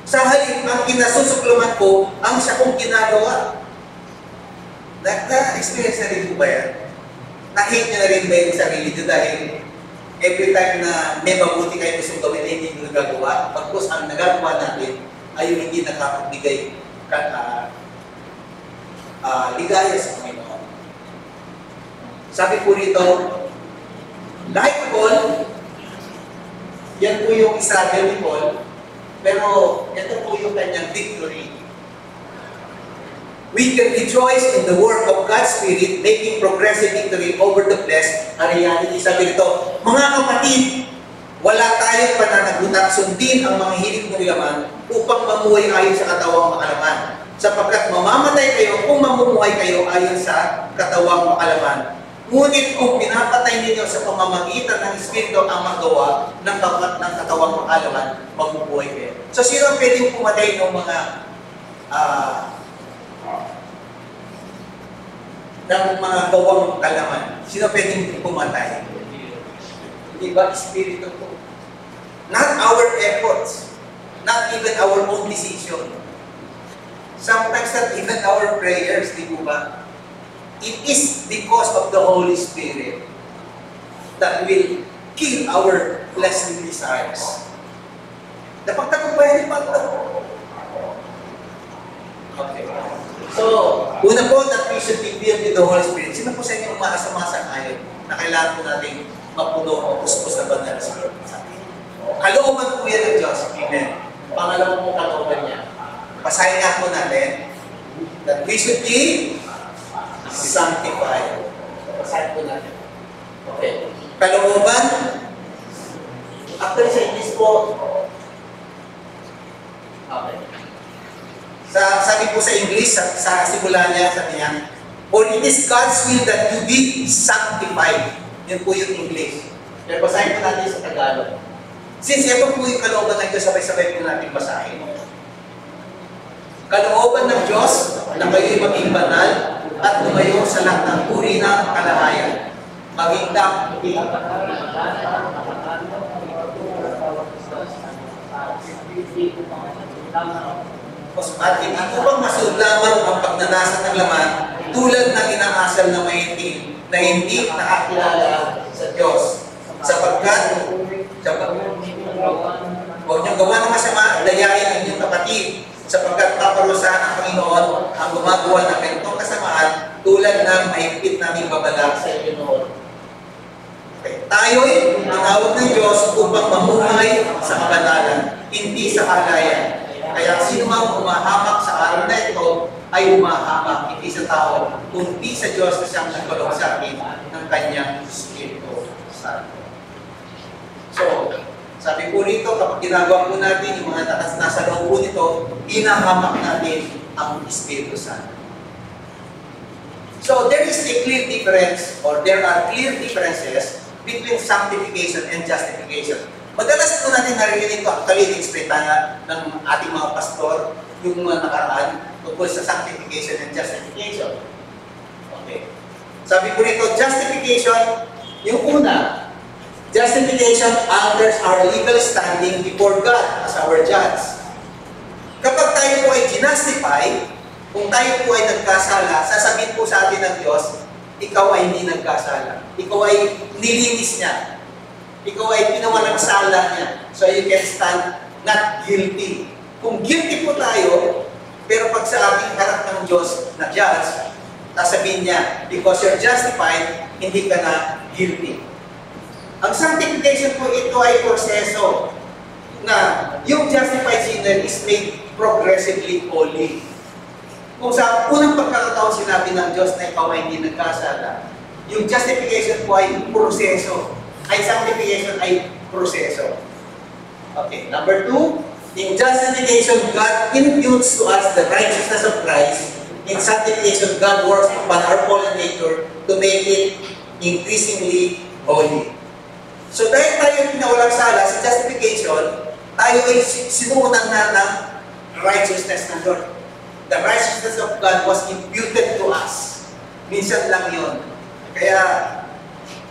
B: Sa halip, ang kinasusuklaman ko, ang siya kong ginagawa. Na-experience na rin po ba yan? Na-hate niyo na rin ba yung sarili niyo dahil every time na may mabuti kayo gusto gawin na hindi nyo nagagawa, pagkos ang nagagawa natin ay yung hindi nakapagbigay ligaya sa Panginoon. Sabi po rito, like Paul, yan po yung struggle ni Paul, pero ito po yung kanyang victory. We can rejoice in the work of God's Spirit, making progressive victory over the flesh. Ang reality, sabi rito, mga kapatid, wala tayong pananagutan, sundin ang mga hilig ng laman upang mamuhay ayon sa katawang makalaman. Sapagkat mamamatay kayo kung mamumuhay kayo ayon sa katawang makalaman. Ngunit kung pinapatay ninyo sa pamamagitan ng Espiritu ang magawa ng katawang makalaman, mabubuhay kayo. So sino ang pwedeng pumatay ng mga gawang kalaman? Sino pwedeng pumatay? Diba, Espiritu po. Not our efforts. Not even our own decision. Sometimes not even our prayers, di ba? It is because of the Holy Spirit that will kill our fleshly desires. Napagtagumpayan ni Pagod. Okay. So, una po that we should be filled with the Holy Spirit. Sino po sa inyo umaasa-masa ngayon na kailangan po natin mapuno o puspos na banal sa Spirit? Kalooban po yan ng Diyos. Amen. Pangalawa po kalooban niya. Basahin nga po natin that we should be sanctified. Basahin po natin. Okay. Kalooban. Actually sa English po. Okay. Sabi po sa English, sa simula niya, sabi niya, for it is God's will that you be sanctified. Yan po yung English. Pero basahin po natin sa Tagalog. Since ito po yung kalooban ng Diyos, sabay-sabay po natin basahin. Kalooban ng Diyos na kayo'y maging banal at lumayo sa lahat ng uri ng kalahayan. Maging dapat. At hindi ko bang masunod lamang ang pagnanasa ng laman tulad ng inaasal na maitim na hindi nakakilala sa Diyos. Sapagkat, huwag niyong gawa ng masama, dayain ang inyong kapatid. Sapagkat paparusahan ang Panginoon ang gumagawa ng ganitong kasamaan tulad ng mahigpit naming babala sa inyo noon. Okay. Tayo'y tinawag ng Diyos upang mamuhay sa kabanalan, hindi sa kalayan. Kaya sino mang humahamak sa araw na ito ay humahamak hindi sa tao, kundi sa Diyos na siyang nagkaloob sa akin ng kanyang Espiritu Santo. So, sabi po rito, kapag ginagawa po natin yung mga nasa loob po nito, hinahamak natin ang Espiritu Santo. So, there is a clear difference, or there are clear differences between sanctification and justification. Madalas po natin narinig ito, actually, in-explain ng ating mga pastor, yung mga nakaraan, tungkol sa sanctification and justification. Okay. Sabi po rito, justification, yung una, justification alters our legal standing before God as our judge. Kapag tayo po ay ginastify, kung tayo po ay nagkasala, sasabihin po sa atin ng Diyos, ikaw ay hindi nagkasala. Ikaw ay nilinis niya. Ikaw ay pinawalang sala niya. So you can stand not guilty. Kung guilty po tayo, pero pag sa ating harap ng Diyos na judge, sasabihin niya, because you're justified, hindi ka na guilty. Ang sanctification po, ito ay proseso na yung justified sinner is made progressively holy. Kung sa unang pagkakataon sinabi ng Diyos na ikaw ay hindi nagkasala, yung justification po ay proseso. Ay sanctification ay proseso. Okay, number 2, in justification, God imputes to us the righteousness of Christ. In sanctification, God works upon our fallen nature to make it increasingly holy. So dahil tayo pinawalang sala sa justification, tayo ay sinuunan na ng righteousness ng Lord. The righteousness of God was imputed to us. Minsan lang yun. Kaya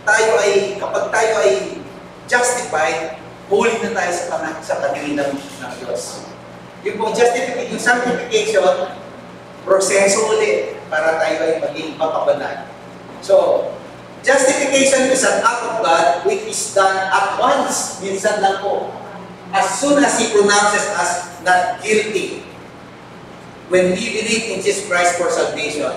B: tayo ay, kapag tayo ay justified, holy na tayo sa paningin ng Diyos. Yung pong justification, yung sanctification, proseso ulit para tayo ay maging makabanal. So, justification is an act of God which is done at once, minsan lang po. As soon as He pronounces us not guilty, when we believe in Jesus Christ for salvation.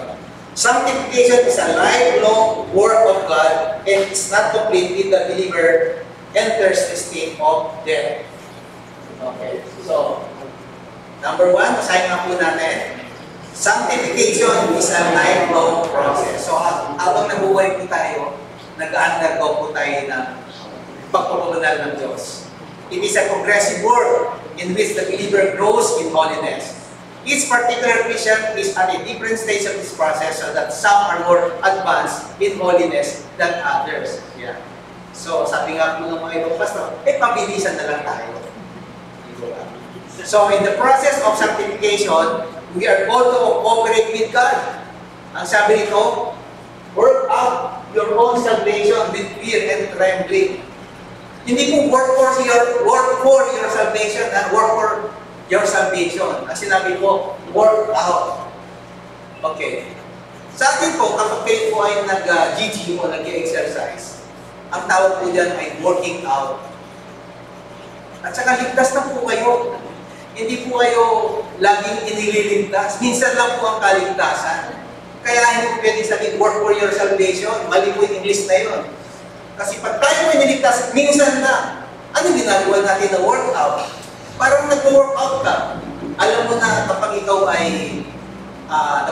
B: Sanctification is a lifelong work of God and it's not complete if the believer enters the state of death. Okay, so, number 1, basahin nga po natin. Sanctification is a lifelong process. So, habang nabuhay po tayo, nag-undergo po tayo ng pagpapabanal ng Diyos. It is a progressive work in which the believer grows in holiness. Each particular Christian is at a different stage of this process so that some are more advanced in holiness than others. Yeah. So, sabi nga po ng mga ibang pastor, pabilisan na lang tayo. So, in the process of sanctification, we are called to cooperate with God. Ang sabi nito, work out your own salvation with fear and trembling. Hindi po work for your salvation and work for your salvation. Ang sinabi po, work out. Okay. Sa atin po, kapag kayo po ay nag-GG o nag-exercise, ang tawag po dyan ay working out. At saka ligtas na po kayo. Hindi po kayo laging inililigtas. Minsan lang po ang kaligtasan. Kaya hindi po pwede sabihin, work for your salvation. Mali po yung English na yun. Kasi pag tayo po iniligtas, minsan na, ano ginagawa natin na workout? Parang nag-workout ka. Alam mo na kapag ikaw ay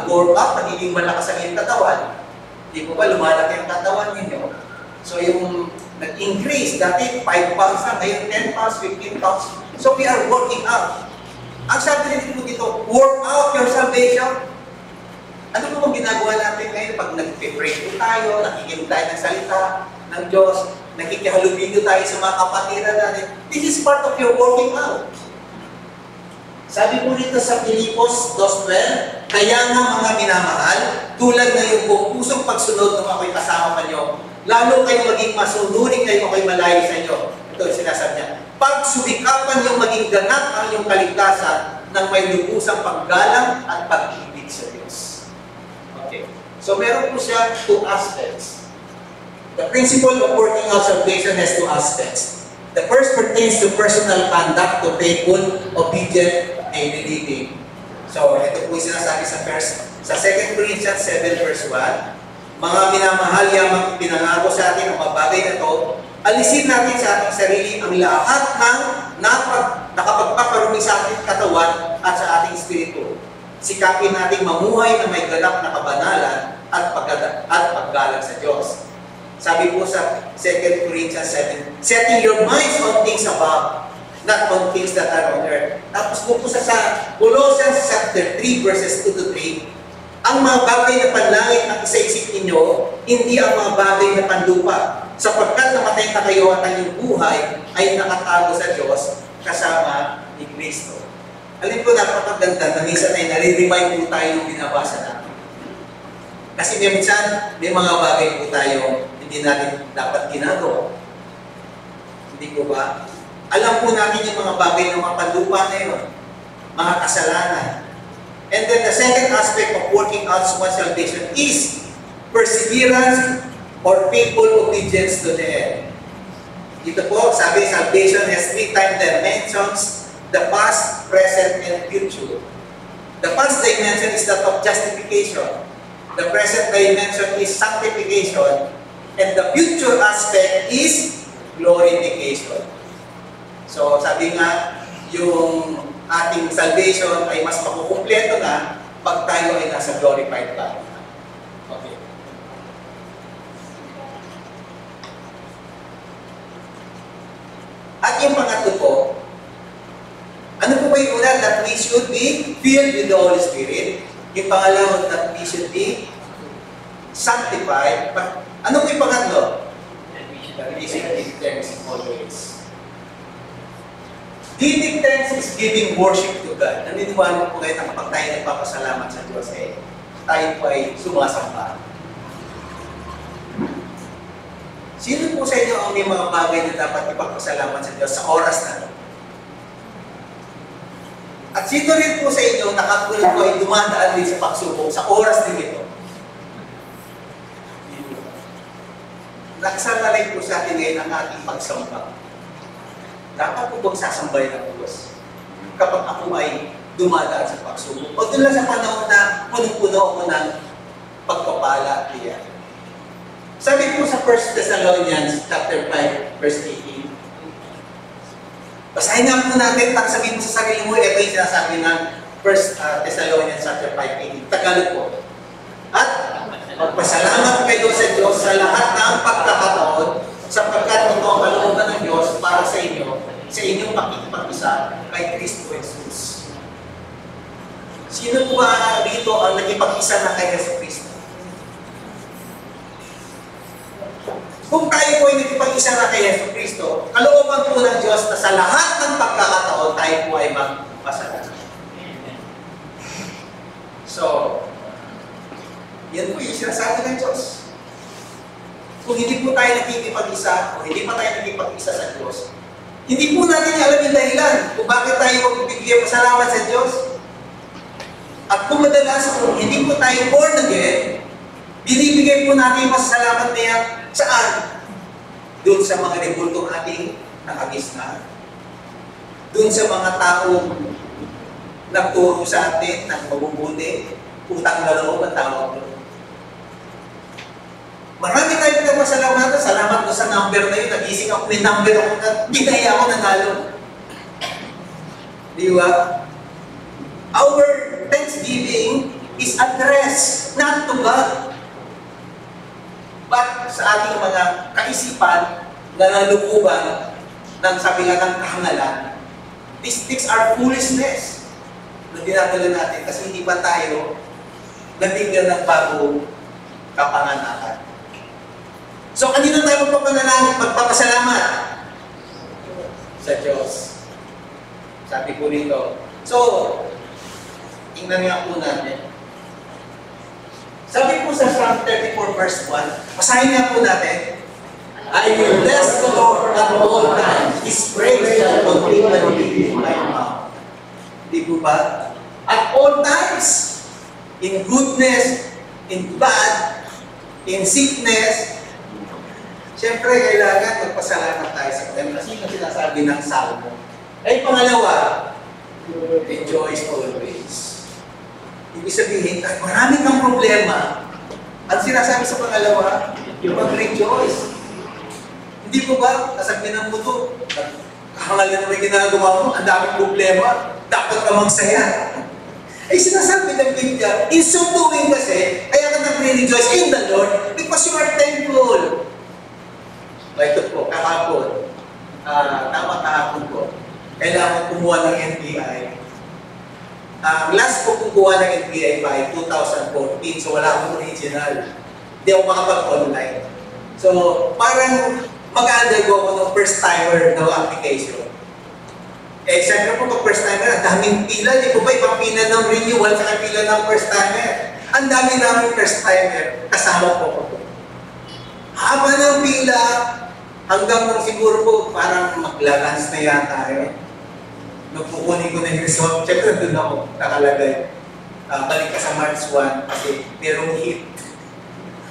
B: nag-workout, pagiging malakas ang iyong katawan, di po ba lumalaki ang katawan ninyo? So yung nag-increase, dati 5 pounds na, ngayon 10 pounds, 15 pounds. So we are working out. Ang sabi rin po dito, work out your salvation. Ano po bang ginagawa natin ngayon pag nag-pray po tayo, nakikinig tayo ng salita ng Diyos, nakikihalubilo tayo sa mga kapatiran natin? This is part of your working out. Sabi po dito sa Filipos 2:12, kaya nga mga minamahal, tulad na yung buong pusong pagsunod ng ako'y kasama pa niyo, lalo kayo maging masunurin kayo ako'y malayo sa inyo. Ito yung sinasabi niya. Pagsubikapan yung maging ganap ang iyong kaligtasan ng may lubusang paggalang at pag-ibig sa Diyos. Okay. So meron po siya 2 aspects. The principle of working out salvation has 2 aspects. The first pertains to personal conduct, to faithful, obedient, daily living. So ito po yung sinasabi sa 2 Corinthians 7 verse 1. Mga minamahal, yamang pinangako sa atin ang mga bagay na ito, alisin natin sa ating sarili ang lahat ng nakapagpaparumi sa ating katawan at sa ating espiritu. Sikapin natin mamuhay na may ganap na kabanalan at paggalang sa Diyos. Sabi po sa 2 Corinthians 7, setting your minds on things above, not on things that are on earth. Tapos po sa Colossians chapter 3 verses 2 to 3, ang mga bagay na panlangit ang isa-isip ninyo, hindi ang mga bagay na panlupa, sapagkat namatay na kayo at ang inyong buhay ay nakatago sa Diyos kasama ni Kristo. Alam ko, napakaganda na minsan ay nare-remind po tayo ng binabasa natin. Kasi minsan, may mga bagay po tayo hindi natin dapat ginagawa. Hindi po ba? Alam po natin yung mga bagay ng mga panlupa na yun. mga kasalanan. And then the second aspect of working out one's salvation is perseverance or faithful obedience to the end. Dito po, sabi, salvation has 3 dimensions: the past, present, and future. The past dimension is that of justification. The present dimension is sanctification. And the future aspect is glorification. So, sabi nga, yung ating salvation ay mas makukumpleto na pag tayo ay nasa glorified body. Okay. At yung pangatlo po, ano po ba yung una? That we should be filled with the Holy Spirit. Yung pangalawa, that we should be sanctified. Ano po yung pangatlo? That we should give thanks always. Giving thanks is giving worship to God. Naniniwala po kayo na kapag tayo nagpapasalamat sa Diyos, tayo po ay sumasamba. Sino po sa inyo ang may mga bagay na dapat ipagpasalamat sa Diyos sa oras na ito? At sino rin po sa inyo na katulad po ay dumadaan din sa pagsubok sa oras din ito? Nakasama rin po sa atin ngayon ang ating pagsamba. Dapat po bang sasambay ng Diyos kapag ako ay dumadaan sa pagsubok? O doon lang sa panahon na punong-puno ako ng pagpapala niya. Sabi po sa 1 Thessalonians chapter 5, verse 18. Basahin nga po natin, sabihin mo sa sarili mo, ito yung sinasabi ng 1 Thessalonians chapter 5, 18. Tagalog po. At magpasalamat kayo sa Diyos sa lahat ng pagkakataon, sapagkat ito ang kalooban ng Diyos para sa inyo, sa inyong pakikipag-isa kay Kristo Jesus. Sino po ba dito ang nakipag-isa na kay Kristo? Kung tayo po ay nakipag-isa na kay Kristo, kalooban po ng Diyos na sa lahat ng pagkakataon tayo po ay magpasalamat. So, yan po yung sinasabi ng Diyos. Kung hindi po tayo nakikipag-isa, o hindi pa tayo nakikipag-isa sa Diyos, hindi po natin alam yung dahilan kung bakit tayo magbibigay pasalamat sa Diyos. At kung madalas, kung hindi po tayo born again, binibigay po natin yung pasalamat na yan saan? Doon sa mga rebultong ating nakagisna. Doon sa mga taong nagturo sa atin ng mabubuti, utang na loob ang tawag doon. Marami tayo pinagpasalamatan. Salamat doon sa number na yun. Nagising ako, may number ako na binaya ako nanalo. Di ba? Our thanksgiving is addressed not to God, but sa ating mga kaisipan na nalukuban ng sabi nga ng kahangalan. These things are foolishness na dinadala natin kasi hindi pa tayo nabigyan ng bagong kapanganakan. So, kanino tayo magpapasalamat? Sa Diyos. Sabi po rito. So, tingnan nga po natin. Sabi po sa Psalm 34 verse 1, basahin nga po natin, I will bless the Lord at all times. His praise shall continually be in my mouth. Di po ba? At all times, in goodness, in bad, in sickness, siyempre, kailangan magpasalamat tayo sa Kanya. Kasi yung sinasabi ng Salmo. Ay, pangalawa, rejoice always. Ibig sabihin, kahit marami kang problema, ang sinasabi sa pangalawa, mag-rejoice. Hindi po ba, kasabi ng muto, kahangal na naman ginagawa mo, ang daming problema, dapat ka magsaya. Ay, sinasabi ng Biblia, in so doing kasi, kaya ka nag-rejoice in the Lord because you are thankful. Ito po, kahapon. Tama kahapon po. Kailangan kumuha ng NBI. Last ko kumuha ng NBI by 2014, so wala akong original. Hindi ako makapag-online. So, parang mag-undergo ako ng first-timer na application. Eh, siyempre po pag first-timer, ang daming pila. Di po ba ibang pila ng renewal sa pila ng first-timer? Ang dami namin first-timer. Kasama po ko. Haba ng pila, hanggang siguro po parang maglalans na yata. nung kukunin ko na yung result, syempre doon ako nakalagay. Balik ka sa March 1 kasi merong hit.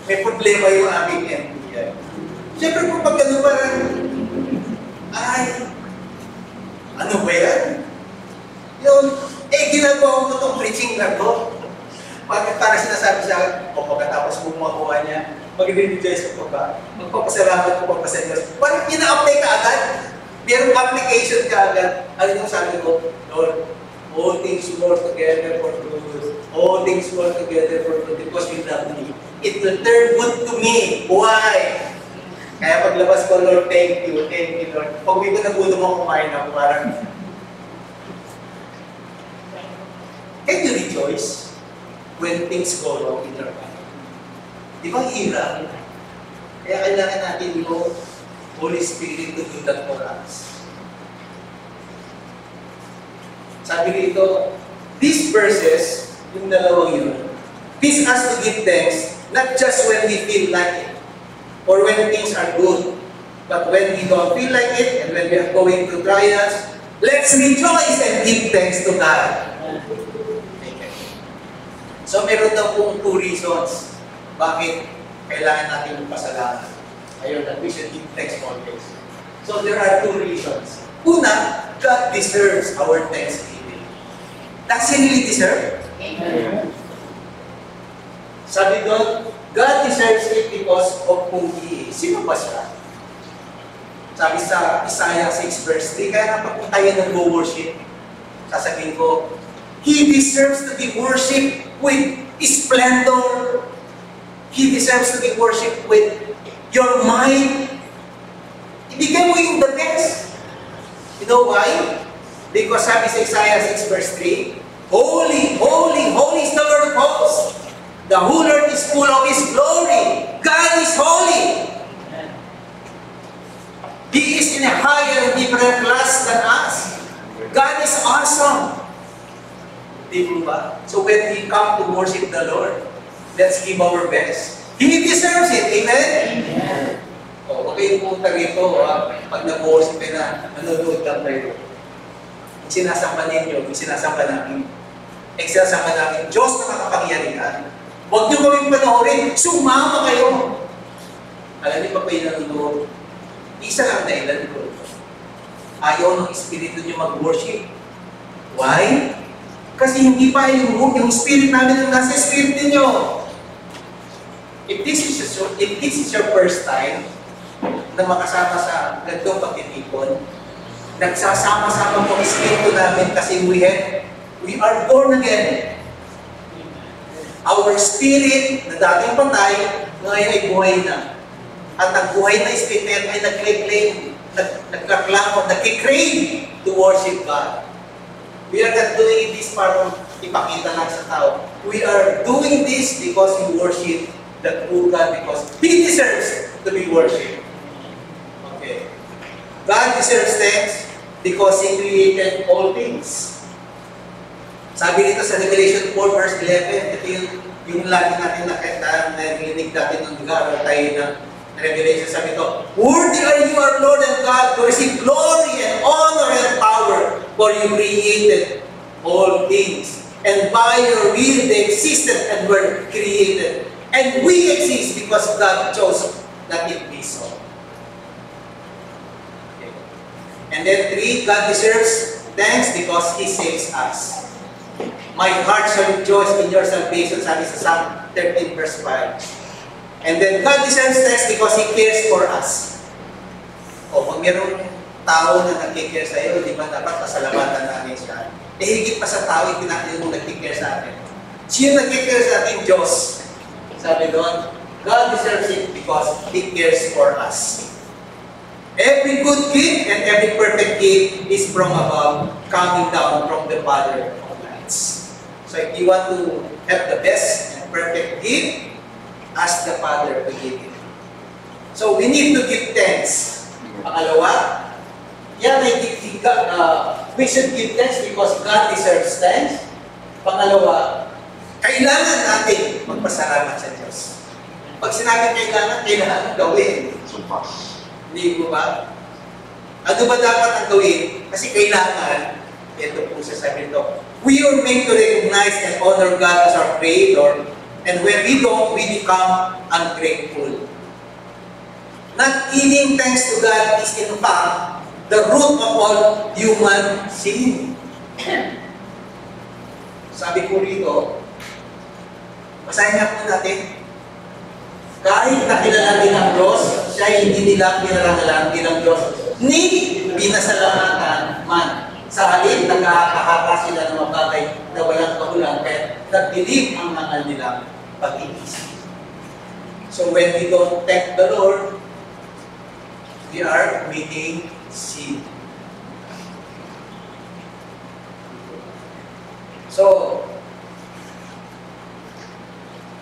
B: May problema yung aming NPI. Syempre kung pag ano parang, ay, ano ba yan? Yun, ginagawa mo itong preaching na to. Para sinasabi sa akin, o pagkatapos mo makuha niya, mag-rejoice ko ba? Magpapasalamat ko pa sa Diyos. Parang ina-apply ka agad. Merong application ka agad. Ano yung sabi ko? Lord, all things work together for good. All things work together for good because you love me. It will turn good to me. Why? Kaya paglabas ko, Lord, thank you, Lord. Pag may ko nagutom ako kumain ako, parang, can you rejoice when things go wrong in your life? Di ba hirap? Kaya kailangan natin yung Holy Spirit to do that for us. Sabi dito, these verses, yung dalawang yun, teach us to give thanks, not just when we feel like it, or when things are good, but when we don't feel like it, and when we are going through trials, let's rejoice and give thanks to God. So meron daw pong 2 reasons bakit kailangan natin magpasalamat. Ayun, that we should give thanks always. So there are 2 reasons. Una, God deserves our thanksgiving. Does He really deserve?
A: Amen.
B: Sabi doon, God deserves it because of who He is. Sino ba siya? Sabi sa Isaiah 6 verse 3, kaya nga pag tayo nag-worship, sasabihin ko, He deserves to be worshipped with splendor. He deserves to be worshipped with your mind. Ibigay mo yung the best. You know why? Because sabi sa Isaiah 6 verse 3, Holy, holy, holy is the Lord of hosts. The whole earth is full of His glory. God is holy. He is in a higher and different class than us. God is awesome. Di ba? So when we come to worship the Lord, let's give our best. He deserves it. Amen? Amen. O, okay yung punta rito, pag nag-worship na, nanonood lang kayo. Sinasamba ninyo, sinasamba namin. Sinasamba namin, Diyos na makapangyarihan. Huwag niyo gawing panoorin, sumama kayo. Alam niyo pa yung nanonood? Isa lang dahilan ko. Ayaw ng Espiritu niyo mag-worship. Why? Kasi hindi pa yung Spirit namin ang nasa Spirit ninyo. If this is your first time na makasama sa gantong pagtitipon, nagsasama-sama po ang Espiritu namin kasi we are born again. Our spirit na dating patay, ngayon ay buhay na. At ang buhay na Espiritu ay nag-claim, nagkaklamo, nag-crave to worship God. We are not doing this para ipakita lang sa tao. We are doing this because we worship the true God because He deserves to be worshipped. Okay. God deserves thanks because He created all things. Sabi dito sa Revelation 4 verse 11, ito yung lagi natin narinig natin ng lugar tayo ng Revelation, sabi ito, worthy are you, our Lord and God, to receive glory and honor and power, for you created all things. And by your will they existed and were created. And we exist because God chose that it be so. Okay. And then 3, God deserves thanks because He saves us. My heart shall rejoice in your salvation, sabi sa Psalm 13 verse 5. And then God deserves thanks because He cares for us. O kung mayroong tao na nag-care sa iyo, di ba dapat pasalamatan natin siya? Higit pa sa tao, hindi natin yung nag-care sa atin. Sino nag-care sa ating Diyos? Sabi doon, God deserves it because He cares for us. Every good gift and every perfect gift is from above, coming down from the Father of lights. So if you want to have the best and perfect gift, ask the Father to give it. So we need to give thanks. Pangalawa, we should give thanks because God deserves thanks. Pangalawa, kailangan natin magpasalamat sa Diyos. Pag sinabi kailangan gawin. Hindi mo ba? Ano ba dapat ang gawin? Kasi kailangan, ito po sa sabi nito, we are made to recognize and honor God as our Creator, and when we don't, we become ungrateful. Not giving thanks to God is in fact the root of all human sin. Sabi ko rito, basahin nga po natin, kahit na kilala din ang Diyos, siya hindi nila kinalangalan bilang Diyos, ni binasalamatan man. Sa halip, nagkakahaka sila ng mga bagay na walang kahulang, kaya nagdilim ang mga nilang pag-iisip. So when we don't thank the Lord, we are committing sin. So,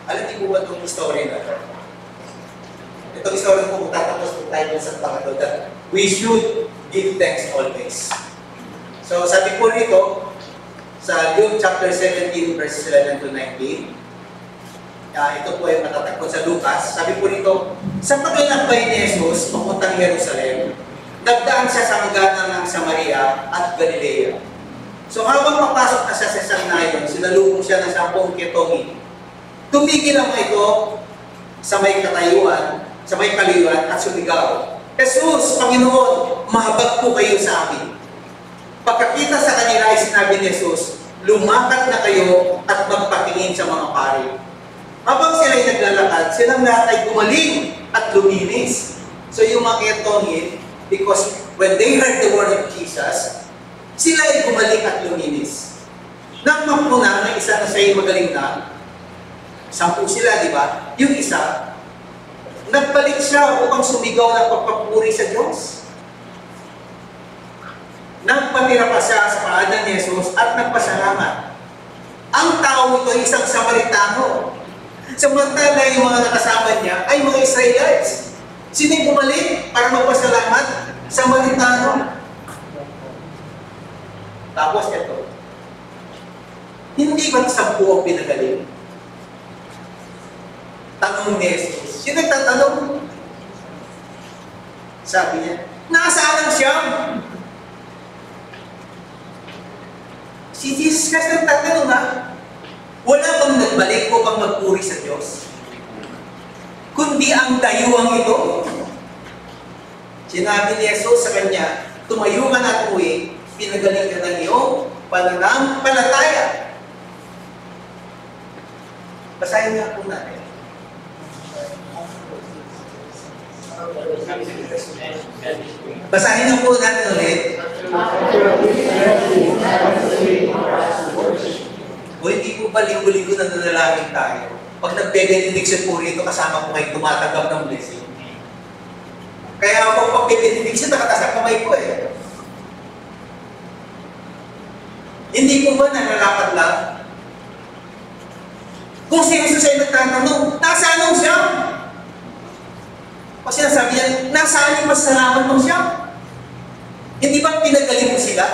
B: alam niyo po ba itong story na ito? Itong story po, tatapos po tayo sa pangatlo that we should give thanks always. So, sabi po rito, sa Luke chapter 17, verses 11 to 19, ito po ay matatagpon sa Lucas. Sabi po rito, sa paglalakbay ni Jesus papuntang Jerusalem, nagdaan siya sa hangganan ng Samaria at Galilea. So habang papasok na siya sa isang nayon, sinalubong siya ng 10 ketongin. Tumigil ang ito sa may katayuan, sa may kaliwan at sumigaw, Jesus, Panginoon, mahabag po kayo sa amin. Pagkakita sa kanila ay sinabi ni Jesus, lumakad na kayo at magpatingin sa mga pari. Habang sila ay naglalakad, silang lahat ay gumaling at luminis. So yung mga ketongin, because when they heard the word of Jesus, sila ay gumaling at luminis. Nang mapunan ng isa na siya ay magaling na, 10 sila, di ba? Yung isa, nagbalik siya upang sumigaw ng pagpapuri sa Diyos. Nagpatira pa siya sa paanan ni Jesus at nagpasalamat. Ang tao ito ay isang Samaritano. Samantala yung mga nakasama niya ay mga Israelites. Sino yung bumalik para magpasalamat? Samaritano. Tapos ito, hindi ba't 10 ang pinagaling? Tanong ni Jesus. Sino nagtatanong? Sabi niya, nasaan ang siyam? Si Jesus kasi nagtatanong ha, wala bang nagbalik upang magpuri sa Diyos? Kundi ang dayuang ito. Sinabi ni Jesus sa kanya, tumayo ka na at uwi, pinagaling ka ng iyong pananampalataya. Basahin nga po natin. Basahin na po natin ulit. O hindi po ba linggo-linggo na nanalangin tayo? Pag nagbe-benediction po rito, kasama ko kayo tumatanggap ng blessing. Kaya ako pag benediction, nakataas ang kamay ko eh. Hindi po ba nalalakad lang? Kung si Jesus ay nagtatanong, nasaan ang siyam? O sinasabi niya, nasaan yung masalamat ng siyam? Hindi ba pinagaling mo sila?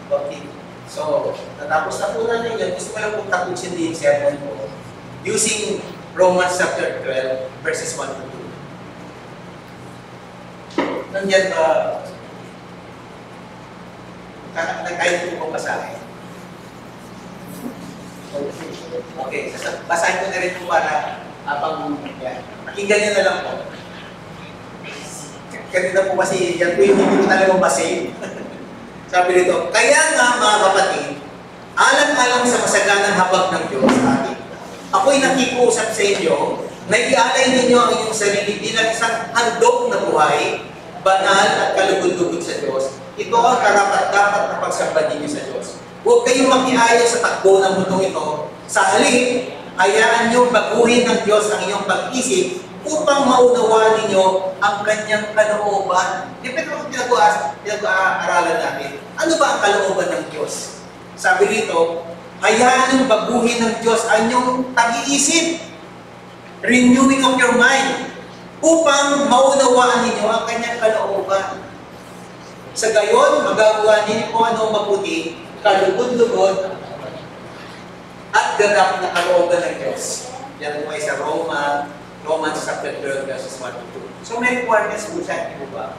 B: Okay. So, natapos na po natin yan. Gusto ko lang kung tapusin din yung sermon ko using Romans chapter 12, verses 1 to 2. Nandiyan ba, kahit po kong basahin. Okay, basahin ko na rin po para habang yan. Pakinggan niyo na lang po. Kanina po kasi yan po yung hindi ko talagang basahin. Sabi nito, kaya nga mga kapatid, alang-alang sa masaganang habag ng Diyos atin, ako'y nakikusap sa inyo na ialay ninyo ang inyong sarili bilang isang handog na buhay, banal at kalugod-lugod sa Diyos. Ito ang karapat-dapat na pagsamba ninyo sa Diyos. Huwag kayong makiayo sa takbo ng mundong ito. Sa halip, hayaan nyo baguhin ng Diyos ang inyong pag-isip upang maunawaan ninyo ang kanyang kalooban. Depende kung pinag-aaralan natin. Ano ba ang kalooban ng Diyos? Sabi rito, hayaan nyo baguhin ng Diyos ang inyong pag-iisip. Renewing of your mind. Upang maunawaan ninyo ang kanyang kalooban. Sa gayon, magagawa ninyo kung ano mabuti, kalugod-lugod, at ganap na kalooban ng Diyos. Yan po ay sa Romans chapter 12, verses 1 to 2. So may requirements po siya, di ba?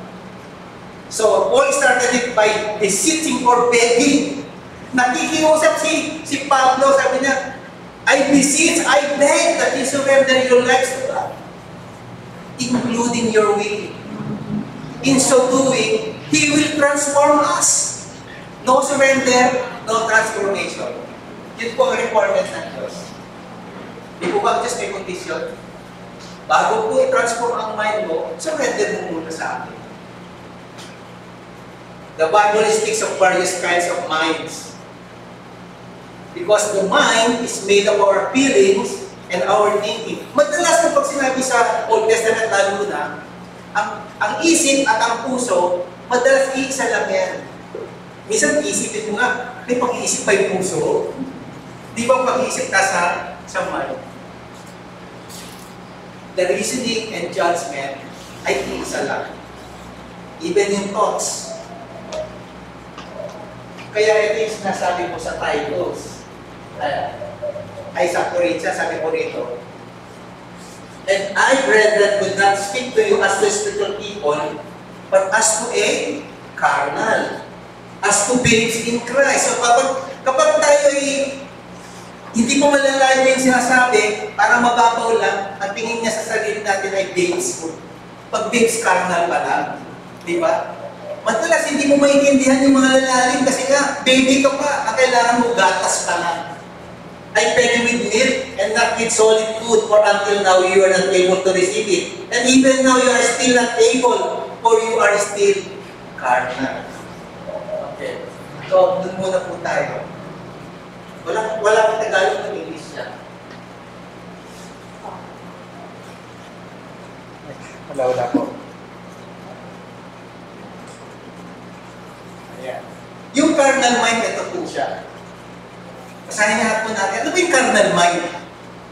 B: So, Paul started it by beseeching or begging. Nakikiusap si Pablo, sabi niya, I beseech, I beg that you surrender your lives to God, including your will. In so doing, He will transform us. No surrender, no transformation. Yun po ang requirement ng Diyos. Di po ba Diyos may condition? Bago po i-transform ang mind mo, surrender mo muna sa akin. The Bible speaks of various kinds of minds. Because the mind is made of our feelings and our thinking. Madalas na pag sinabi sa Old Testament lalo na, ang isip at ang puso, madalas iisa lang yan. Minsan isipin mo nga, may pag-iisip pa yung puso. Di ba pag-iisip ka sa mind? The reasoning and judgment ay iisa lang. Even yung thoughts. Kaya ito yung sinasabi ko sa Titus. Ay sa Corinthians, sabi ko rito, and I, brethren, would not speak to you as to spiritual people, but as to a carnal, as to babes in Christ. So kapag tayo hindi ko malalayo yung sinasabi, para mababaw lang, ang tingin niya sa sarili natin ay babes. Pag babes, carnal pa lang. Di ba? Madalas hindi mo maintindihan yung mga lalalim kasi nga, baby ka pa, ang kailangan mo gatas pa lang. I fed you with milk and not with solid food, for until now you are not able to receive it. And even now you are still not able, for you are still carnal. Okay. So, dun muna po tayo. Wala Tagalog ng English siya.
D: Wala po.
B: Ayan. Yung carnal mind, ito po siya. Kasahin niya po natin, ano ba yung carnal mind?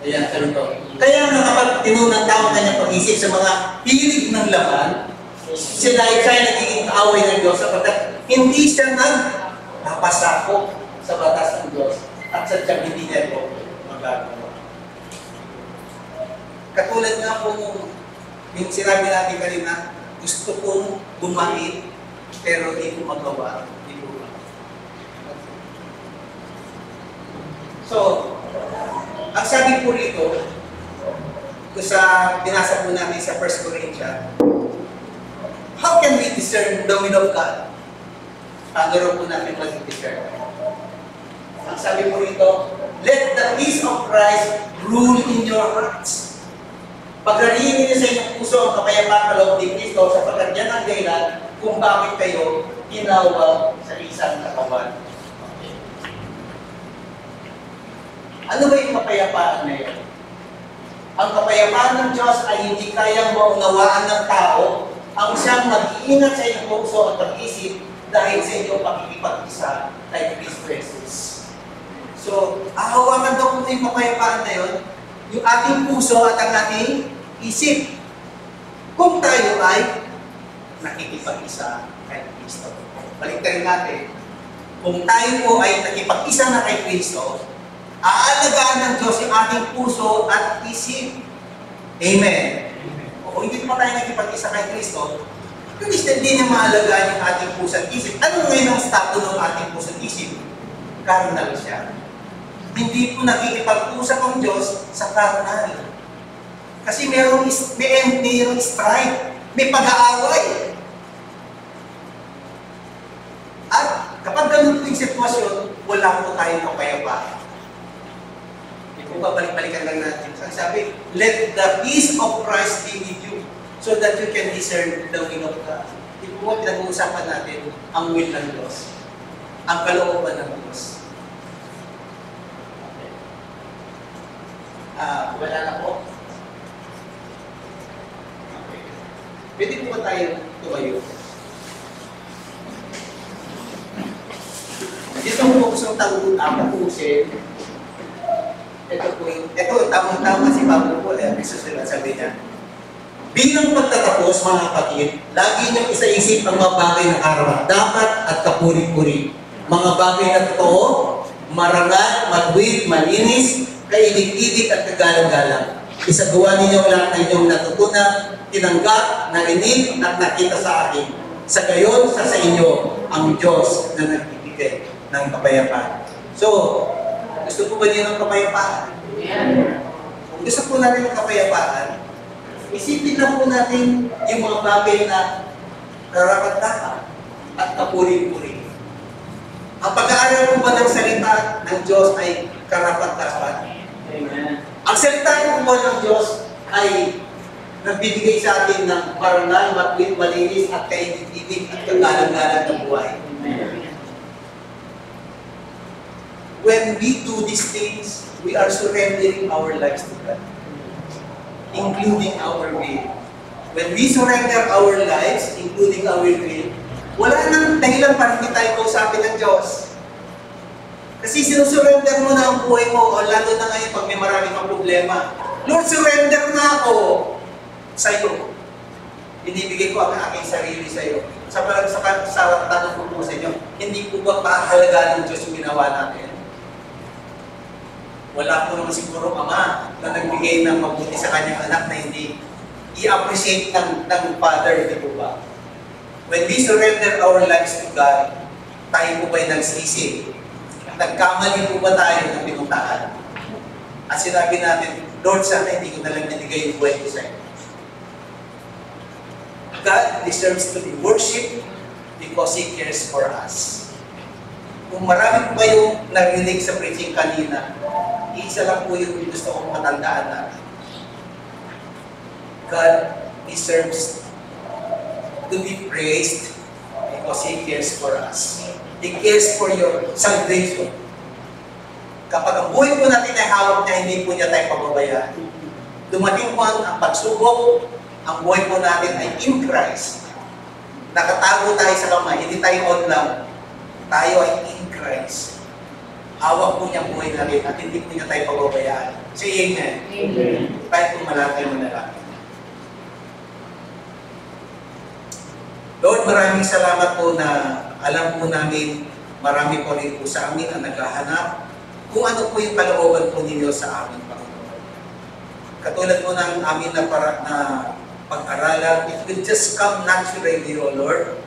B: Ayan, sabi ko. Kaya nga kapag tinunang tao kanyang pag-isip sa mga hilig ng laman, sila ay nagiging kaaway ng Diyos sapagkat hindi siya nagpapasako sa batas ng Diyos at sadyang hindi niya ito magagawa. Katulad nga po yung sinabi natin kanina, gusto kong bumait pero hindi ko magawa. So, ang sabi po rito, sa binasa po natin sa 1 Corinthians, how can we discern the will of God? Paano rin po natin mag-discern? Ang sabi po rito, let the peace of Christ rule in your hearts. Pagkariin niyo sa inyong puso ang kapayapaan sa loob ni Kristo, sapagkat yan ang dahilan kung bakit kayo tinawag sa isang katawan. Ano ba yung kapayapaan na yun? Ang kapayapaan ng Diyos ay hindi kayang maunawaan ng tao ang siyang mag-iingat sa inyong puso at pag-isip dahil sa inyong pakikipag-isa kay Kristo Jesus. So, ahawakan daw kung yung kapayapaan na yun, yung ating puso at ang ating isip. Kung tayo ay nakikipag-isa kay Kristo. Baliktarin natin. Kung tayo po ay nakipag-isa na kay Kristo, aalagaan ng Diyos yung ating puso at isip. Amen. O kung hindi pa tayo nakipag-isa kay Kristo, hindi niya maalagaan yung ating puso at isip. Ano ngayon ang stato ng ating puso at isip? Carnal siya. Hindi po nakikipag-usap ang Diyos sa carnal. Kasi mayroong strife, may pag-aaway. At kapag ganun po yung sitwasyon, wala po tayong kapayapaan. Kung babalik-balikan lang natin. Ang sabi, let the peace of Christ be with you so that you can discern the will of God. Ito po pinag-uusapan natin ang will ng Diyos. Ang kalooban ng Diyos. Okay. Wala na po. Okay. Pwede po ba tayo tumayo? Ito po kusang tapusin. Ito tamang-tama si Pablo po, sabi niya. Bilang pagtatapos, mga kapatid, lagi niyong isa-isip ang mga bagay na karapat-dapat at kapuri-puri. Mga bagay na totoo, marangal, matuwid, malinis, kailig-ilig at kagalang-galang. Isagawa ninyo lahat ng inyong natutunan, tinanggap, narinig, at nakita sa akin. Sa gayon, sa inyo ang Diyos na nagbibigay ng kapayapaan. So, gusto po ba niyo ng kapayapaan? Kung gusto po natin ng kapayapaan, isipin na po natin yung mga bagay na karapat-dapat at kapuri-puri. Ang pag-aaral po ba ng salita ng Diyos ay karapat-dapat? Ang salita po ba ng Diyos ay nagbibigay sa atin ng marangal, matwid, malinis at kainit-init at kagalang-galang ng buhay. When we do these things, we are surrendering our lives to God, including our will. When we surrender our lives, including our will, wala nang dahilan para hindi tayo kausapin ng Diyos. Kasi sinusurrender mo na ang buhay mo, o lalo na ngayon pag may marami kang problema. Lord, surrender na ako sa iyo. Binibigay ko ang aking sarili sa iyo. Sa tanong ko po sa inyo, hindi po ba pahalaga ng Diyos yung ginawa natin? Wala po naman siguro ama na nagbigay ng mabuti sa kanyang anak na hindi i-appreciate ng Father, di po ba? When we surrender our lives to God, tayo po ba'y nagsisi? Nagkamali po ba tayo ng pinuntahan? At sinabi natin, Lord, sana hindi ko nalang binigay yung buhay ko sa iyo. God deserves to be worshipped because He cares for us. Kung marami po kayong narinig sa preaching kanina, isa lang po yung gusto kong matandaan natin. God deserves to be praised because He cares for us. He cares for your salvation. Kapag ang buhay po natin ay hawak niya, hindi po niya tayo pababayaan. Dumating po ang pagsubok, ang buhay po natin ay in Christ. Nakatago tayo sa kamay, hindi tayo on lang. Tayo ay in Christ. Hawak po niya ang buhay natin at hindi po niya tayo pababayaan. Say amen. Amen. Tayo po malaki mo na lang. Lord, maraming salamat po na alam po namin, marami po rin po sa amin ang naghahanap kung ano po yung kalooban po ninyo sa amin, Panginoon. Katulad po ng amin na pag-aralan, it will just come naturally, O Lord,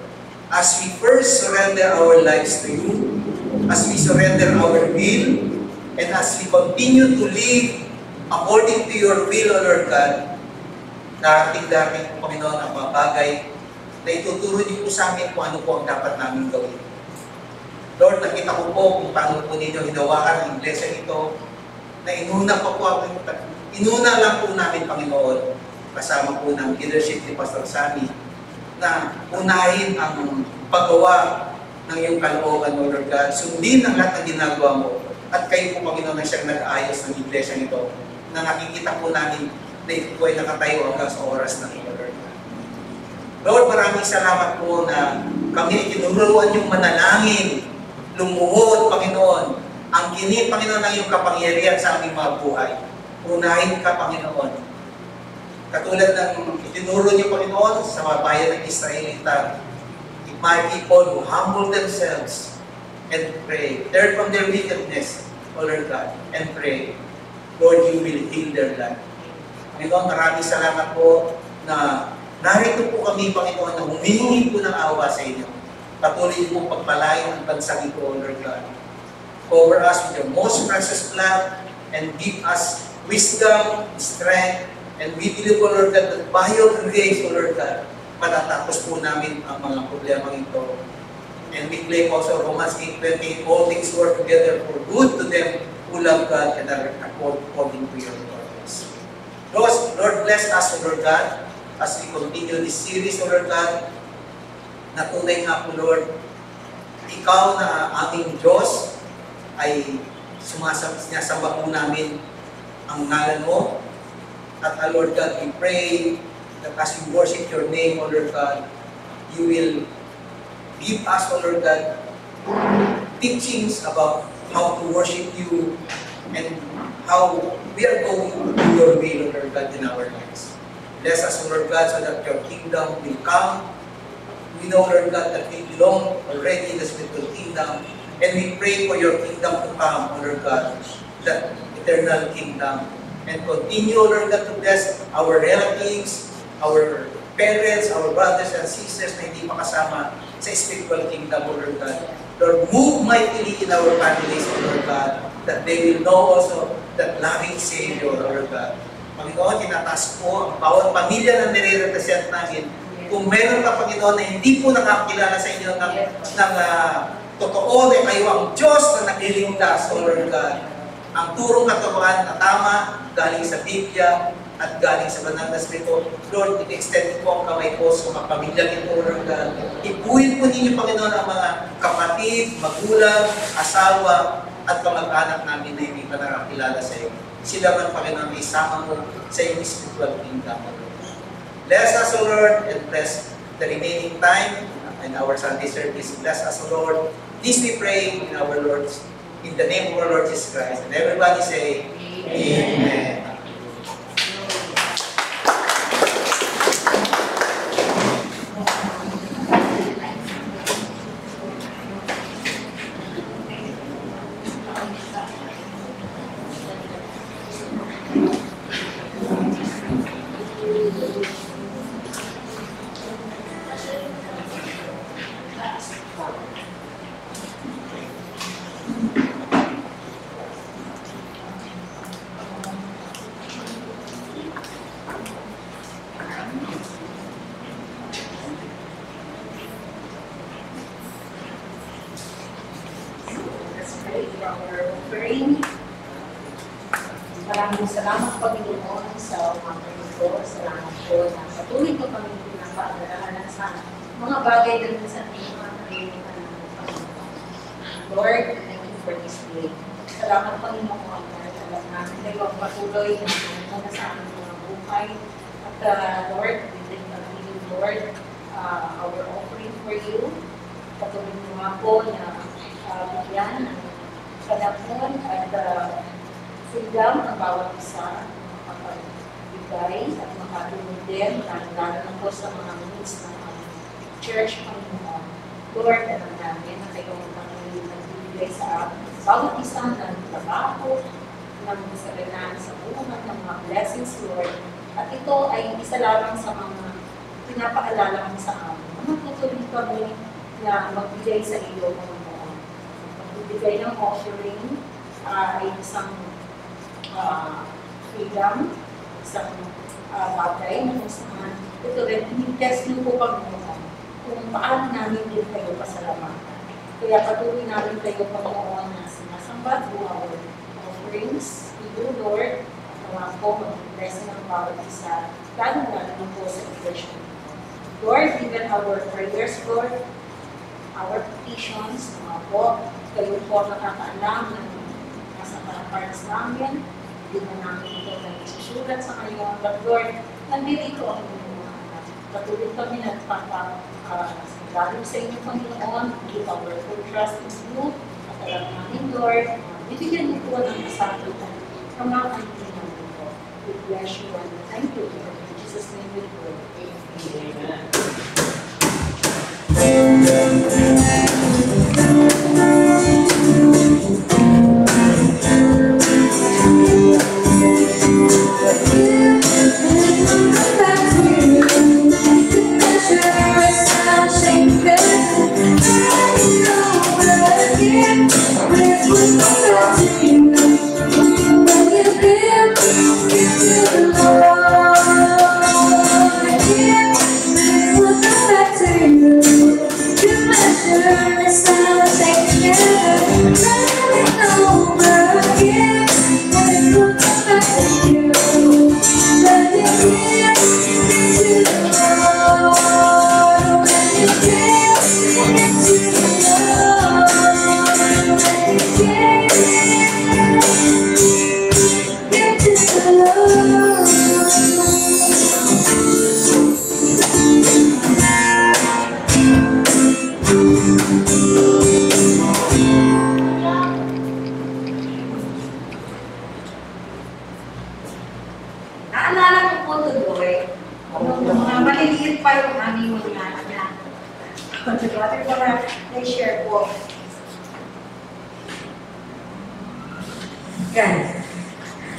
B: as we first surrender our lives to you, as we surrender our will, and as we continue to live according to your will, O Lord God, darating-darating po, Panginoon, ang mga bagay na ituturo niyo po sa amin kung ano po ang dapat namin gawin. Lord, nakita ko po kung paano po ninyo hinawakan ang iglesia ito, na inuna lang po namin, Panginoon, kasama po ng leadership ni Pastor Sammy, na unahin ang paggawa ng iyong kalooban, Lord God. Sundin ang lahat ng ginagawa mo. At kayo po, Panginoon, na siyang nag-ayos ng iglesia nito, na nakikita po namin na ito po ay nakatayo hanggang sa oras ng ito, Lord God. Lord, maraming salamat po na kami tinuruan yung manalangin, lumuhod, Panginoon. Ang kinip, Panginoon, ng iyong kapangyarihan sa aming mga buhay. Unahin ka, Panginoon. Katulad ng itinuro niyo, Panginoon, sa mga bayan ng Israelita, if my people who humble themselves and pray, turn from their wickedness, O Lord God, and pray, Lord, you will heal their land. Panginoon, maraming salamat po na narito po kami, Panginoon, na humihingi po ng awa sa inyo. Patuloy po pagpalain ang bansang ito, O Lord God. Cover us with your most precious blood and give us wisdom, strength, and we believe, O Lord God, that by your grace, O Lord God, matatapos po namin ang mga problema ito. And we claim also Romans 8:28, all things work together for good to them who love God and are according to your purpose. Lord, bless us, O Lord God, as we continue this series, O Lord God, na tunay nga po, Lord, ikaw na aming Diyos ay sinasamba po namin ang ngalan mo. At Lord God, we pray that as we worship your name, O Lord God, you will give us, O Lord God, teachings about how to worship you and how we are going to do your will, O Lord God, in our lives. Bless us, O Lord God, so that your kingdom will come. We know, Lord God, that we belong already in the spiritual kingdom, and we pray for your kingdom to come, O Lord God, that eternal kingdom And continue, Lord God, to bless our relatives, our parents, our brothers and sisters na hindi makasama sa spiritual kingdom, O Lord God. Lord, move mightily in our families, O Lord God, that they will know also that loving Savior, O Lord God. Panginoon, tinataas po ang bawat pamilya na nire-represent namin. Kung meron ka, Panginoon, na hindi po nakakilala sa inyo ng totoo na kayo ang Diyos na nagliligtas, O Lord God. Ang turong katotohanan na tama, galing sa Biblia, at galing sa banal na Espiritu. Lord, i-extend po ang kamay po sa mga pamilyang ito, Lord God. Ibuhin po ninyo, Panginoon, ang mga kapatid, magulang, asawa, at kamag-anak namin na hindi pa nakakilala sa iyo. Sila man, Panginoon, isama mo sa iyong spiritual kingdom. Bless us, O Lord, and bless the remaining time in our Sunday service. Bless us, O Lord. This we pray in our Lord's, in the name of our Lord Jesus Christ. And everybody say, Amen.
D: Maraming salamat, Panginoon, sa mga ito. Salamat po na patuloy ko kami pinapaalala sa mga bagay na minsan ay mga nalilimutan ng Panginoon. Lord, thank you for this day. Salamat, Panginoon, na alam namin kayo ang patuloy na muna sa aming mga buhay. At Lord, we thank you, Lord, our offering for you. Patuloy mo nga po na bigyan ng panahon at freedom ang bawat isa makapagbigay at makatulong din lalo na po sa mga needs ng church, Panginoon. Lord, alam namin na kayo nagbibigay sa bawat isa ng trabaho, ng kasalanan sa buhay, ng mga blessings, Lord. At ito ay isa lamang sa mga pinapaalala mo sa amin. Magtutuloy kami na magbigay sa iyo, Panginoon. Magbigay ng offering ay isang freedom, isang bagay na kung saan ito rin, in-test nyo po, Panginoon, kung paano namin din kayo pasalamatan. Kaya patuloy namin kayo, Panginoon, na sinasamba through our offerings. We do, Lord, na po mag-bless ng bawat isa, lalo-lalo na po sa church nito. Lord, even our prayers, Lord, our petitions, mga po, kayo po nakakaalam ng nasa parts namin. Hindi na namin ito na isusulat sa ngayon. But Lord, nandito ang inyong mga anak. Patuloy kami nagpapagaling sa inyo, Panginoon. Give our full trust in you. At alam namin, Lord, bibigyan niyo po ng kasagutan ng mga kaibigan nito. We bless you and thank you. In Jesus' name we pray. Amen.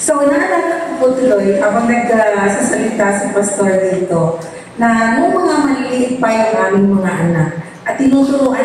E: So, naalala ko po tuloy, habang nagsasalita si Pastor dito, na nung mga maliliit pa yung aming mga anak, at tinuturuan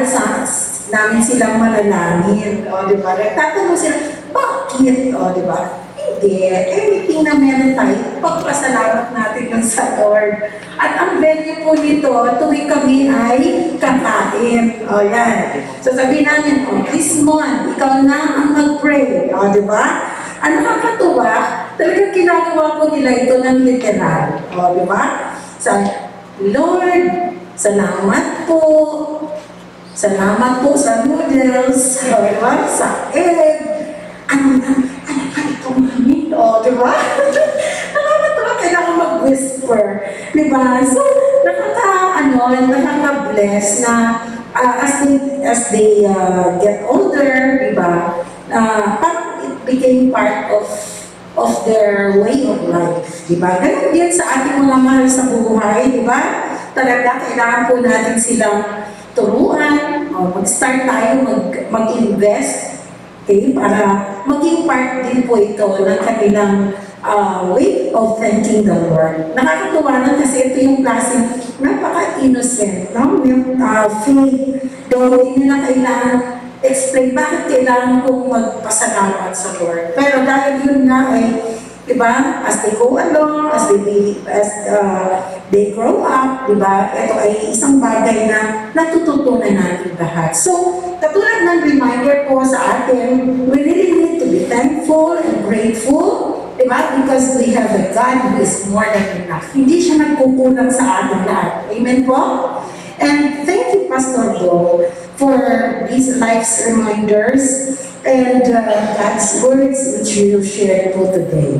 E: namin silang manalangin, o di ba? Nagtatanong sila, bakit? O di ba? Hindi, everything na meron tayo, pagpasalamat natin yun sa Lord. At ang value po nito, tuwing kami ay kakain. O yan. So sabihin namin, this month, ikaw na ang mag-pray. O di ba? Ang nakakatuwa, talagang ginagawa po nila ito ng literal. O di ba? Sa Lord, salamat po. Salamat po sa noodles. O di ba? Sa egg. Ano itong namin? O, di ba? Nakakatawa, kailangan mag-whisper. Di ba? So, nakaka-bless na as they get older, di ba? Parang it became part of their way of life. Di ba? Ganun din sa ating mga mahal sa buhay, di ba? Talaga, kailangan po natin silang turuan, mag-start tayo, mag-invest, okay, para maging part din po ito ng kanilang way of thanking the Lord. Nakakatuwa lang kasi ito yung klaseng napaka-innocent, no? Yung faith, though hindi nila kailangan explain bakit kailangan kong magpasalamat sa Lord. Pero dahil yun na ay, diba, as they go along, as they grow up, diba, ito ay isang bagay na natututunan natin lahat. So, katulad ng reminder po sa atin, we really need to be thankful and grateful, diba, because we have a God who is more than enough. Hindi siya nagkukulang sa atin lahat. Amen po? And thank you, Pastor Bo, for these life's reminders and God's words which you shared po today.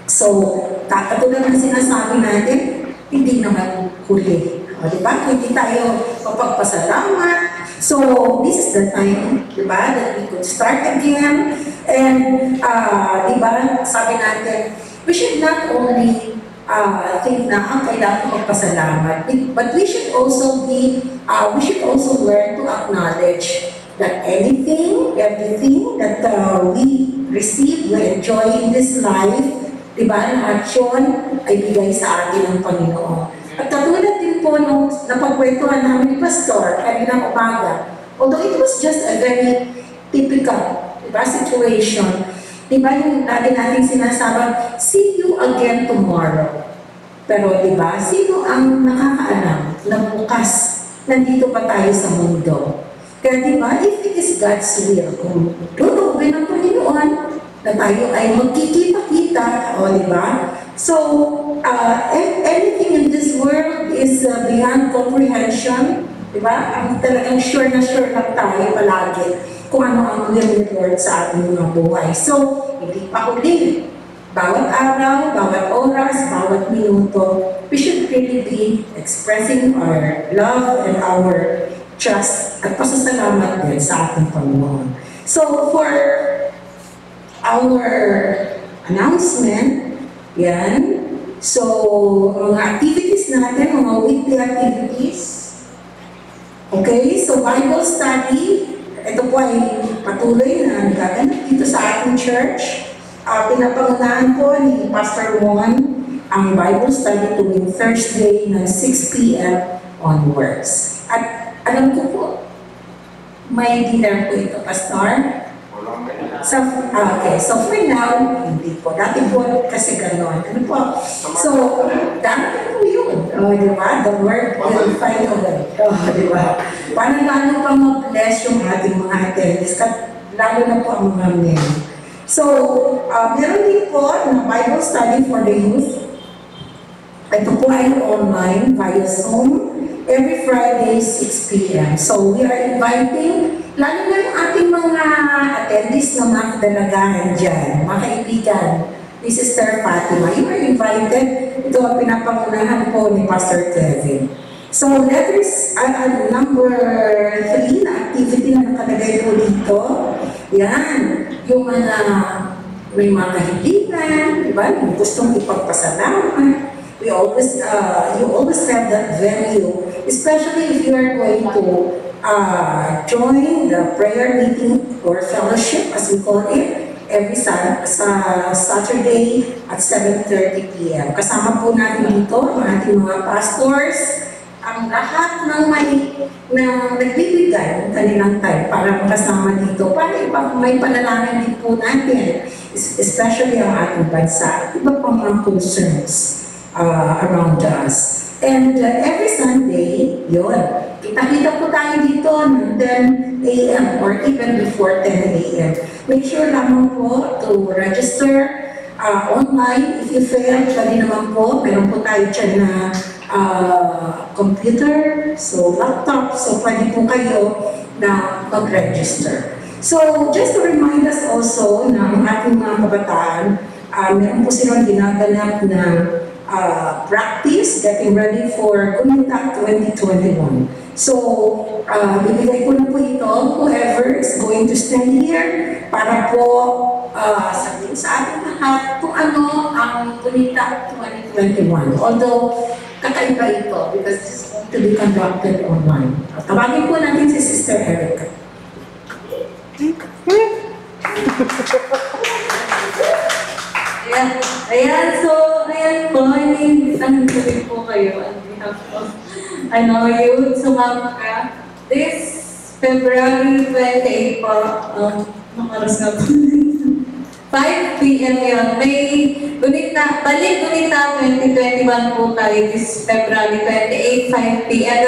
E: So, katulad ng sinasabi natin, hindi naman huli. O, diba? Hindi tayo mapagpasalamat. So, this is the time, diba, that we could start again. And, diba, sabi natin, we should not only think na kailangan magpasalamat, but we should also learn to acknowledge that everything that we receive, we enjoy in this life, diba, lahat yun ay bigay sa atin ng Panginoon. At katulad din po nung napagkwentuhan namin ni Pastor kaninang umaga, although it was just a very typical, diba, situation, diba yung lagi natin sinasabi, see you again tomorrow. Pero diba, sino ang nakakaalam na bukas nandito pa tayo sa mundo? Kaya diba, if it is God's will, kung tutuwin ng Panginoon, na tayo ay magkikita-kita, o diba? So, anything in this world is beyond comprehension, diba? Ang talagang sure na lang tayo palagi kung ano ang will ng Lord sa ating mga buhay. So, hindi pa huli. Bawat araw, bawat oras, bawat minuto, we should really be expressing our love and our trust at pasasalamat din sa ating Panginoon. So, for our announcement, yan. So, mga activities natin, mga weekly activities. Okay, so Bible study, ito po ay patuloy na nagaganap dito sa ating church. Pinapangunahan po ni Pastor Juan ang Bible study tuwing Thursday na 6 p.m. onwards. At alam ko po, may dinner po ito, Pastor. Okay, so for now, hindi po. Dati po kasi gano'n. Ano po? So, dati po yun. Diba? The word will find a way. Diba? Paano pa mag-bless yung ating mga attendees, lalo na po ang mga men. So, meron din po na Bible study for the youth. Ito po ay online via Zoom every Friday 6 p.m. So, we are inviting lalo na yung ating mga attendees na mga kadalagahan dyan, mga kaibigan, ni Sister Fatima. You are invited. Ito ang pinapangunahan po ni Pastor Kevin. So, letters, number 3 na activity na nakalagay po dito. Yan. Yung may mga kahilingan, diba? Yung gustong ipagpasalamat. You always have that venue, especially if you are going to join the prayer meeting or fellowship, as we call it, sa Saturday at 7:30 p.m. Kasama po natin dito ang ating mga pastors, ang lahat ng nagbibigay ng kanilang time para makasama dito, para may panalangin din po natin, especially ang ating bansa, iba pang mga concerns around us. And every Sunday, yun, kita-kita po tayo dito ng 10 a.m. or even before 10 a.m. Make sure lamang po to register online. If you fail, pwede naman po, meron po tayo dyan na computer, so laptop, so pwede po kayo na mag-register. So, just to remind us also na ang ating mga kabataan, meron po silang ginaganap na practice, getting ready for Gunita 2021. So, bibigay ko na po ito, whoever is going to stand here, para po sabihin sa ating lahat kung ano ang Gunita 2021. Although, kakaiba ito because this is going to be conducted online. Tawagin po natin si Sister Erica.
A: Ayan, so, ayan po, isang sabi po kayo on behalf of, youth, sumama ka. This February 28 po, makaras nga po, 5 p.m. yun, may balik Gunita 2021 po tayo this February 28, 5 p.m.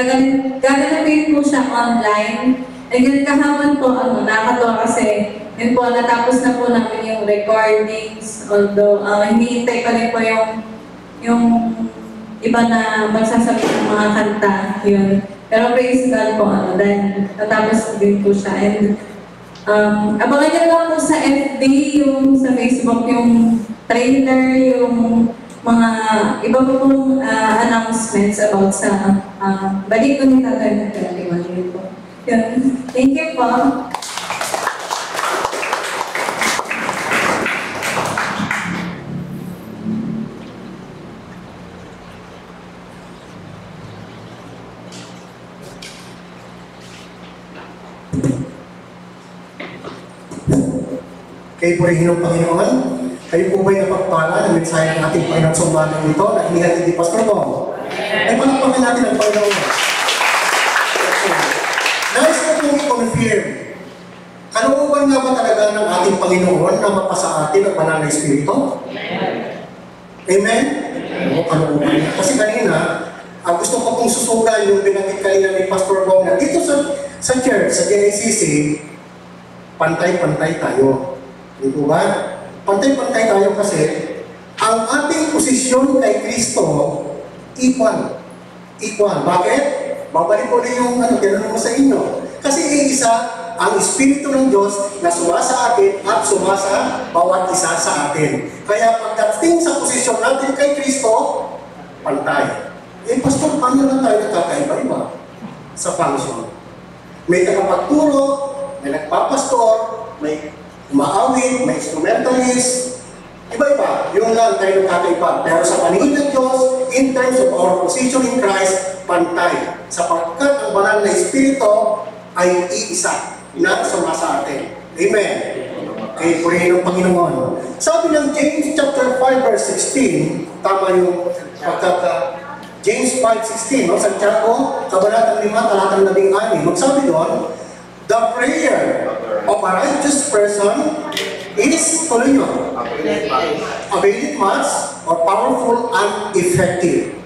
A: Gaganapin po siya online. And yun kahaman po, nakakatawa kasi yun po, natapos na po namin yung recordings, although hinihintay pa rin po yung iba na magsasabi ng mga kanta, yun. Pero praise God po, dahil natapos din po siya. And abangan niyo lang po sa FB, yung sa Facebook, yung trailer, yung mga iba po pong announcements about sa balik ko nila 2021 yun po. Yun. Thank you po.
F: Kayo po rin ng Panginoon, kayo po ba'y napagpala ng mensahe ng ating Panginoon sa umagang ito na inihatid ni Pastor Bong? Ay palakpakan natin ang Panginoon. Nais ko pong i-confirm, kalooban nga ba talaga ng ating Panginoon na mapasa atin ang banal na Espiritu? Amen? O kalooban niya. Kasi kanina, gusto ko pong susugan yung binanggit kanina ni Pastor Bong na dito sa church, sa JICC, pantay-pantay tayo. Di ba? Pantay-pantay tayo kasi ang ating posisyon kay Kristo equal. Equal. Bakit? Babalik ko rin yung tinanong mo sa inyo. Kasi iisa ang Espiritu ng Diyos na sumasa atin at sumasa bawat isa sa atin. Kaya pagdating sa posisyon natin kay Kristo, pantay. Pastor, paano lang tayo nagkakaiba-iba sa function? May tagapagturo, may nagpapastor, may umaawit, may instrumentalist, iba-iba. Yun lang tayo nagkakaiba. Pero sa paningin ng Diyos, in terms of our position in Christ, pantay. Sapagkat ang banal na Espiritu ay iisa na sumasa atin. Amen. Kaya purihin ng Panginoon. Sabi ng James chapter 5 verse 16, tama yung James 5:16, no? Santiago, kabanatang 5, talatang 16. Magsabi doon, the prayer of a righteous person is availeth much or powerful and effective.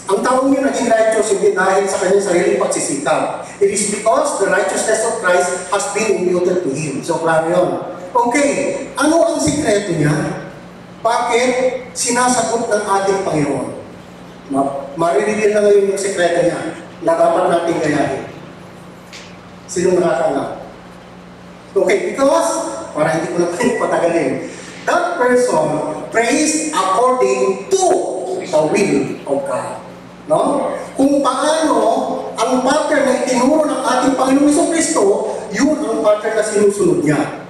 F: Ang taong yun naging righteous hindi dahil sa kanyang sariling pagsisikap. It is because the righteousness of Christ has been imputed to him. So, klaro yun. Okay, ano ang sikreto niya? Bakit sinasagot ng ating Panginoon? Marireveal na ngayon yung sikreto niya na dapat natin gayahin. Sinong nakakaalam? Okay, because, para hindi ko na kayo patagalin, that person prays according to the will of God. No? Kung paano ang pattern na itinuro ng ating Panginoong Kristo, yun ang pattern na sinusunod niya.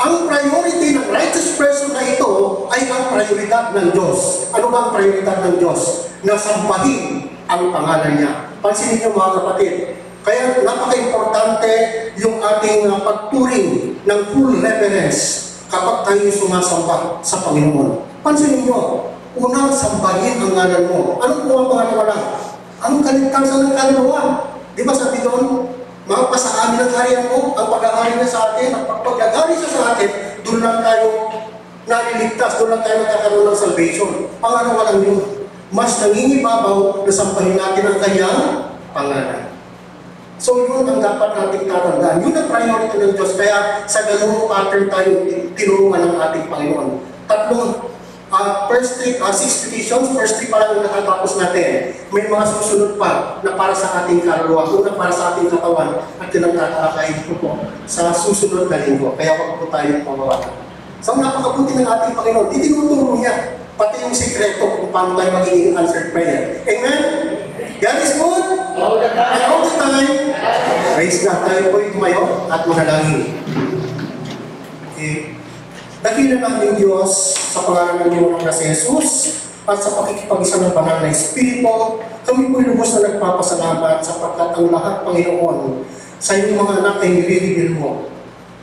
F: Ang priority ng righteous person na ito ay ang prioridad ng Diyos. Ano ba ang prioridad ng Diyos? Nasambahin ang pangalan niya. Pansinin niyo mga kapatid, kaya napaka-importante yung ating pagturing ng full reverence kapag tayo sumasamba sa Panginoon. Pansinin nyo, unang sambahin ang ngalan mo. Anong po ang pangalawa lang? Ang kaligtasan ng kaluluwa. Di ba sabi doon, mapasa amin ang harian mo, ang pag-ahari na sa atin, ang pag-ahari siya sa atin, doon lang tayo naliligtas, doon lang tayo magkakaroon ng salvation. Pangalawa lang yun. Mas nangingibabaw na sampahin natin ang kanyang pangalan. So yun ang dapat nating tatandaan. Yun ang priority ng Diyos. Kaya sa ganung pattern tayo tinulungan ng ating Panginoon. Tatlong, first 6 petitions, first 3 pa lang ang nakatapos natin. May mga susunod pa na para sa ating kaluluwa, una para sa ating katawan, at yun ang tatakay ko po sa susunod na linggo. Kaya wag po tayong pamawalan. So napakabuti ng ating Panginoon. Itinuturo niya pati yung sikreto kung paano tayo magiging answered prayer. Amen? God is good. And all the time. Praise God. Tayo po'y tumayo at manalangin. Okay. Dakilan natin Diyos sa pangalan ng Panginoon na si Jesus at sa pakikipag-isa ng banal na Espiritu, kami po'y lubos na nagpapasalamat sapagkat ang lahat, Panginoon, sa iyong mga anak ay nire-reveal mo.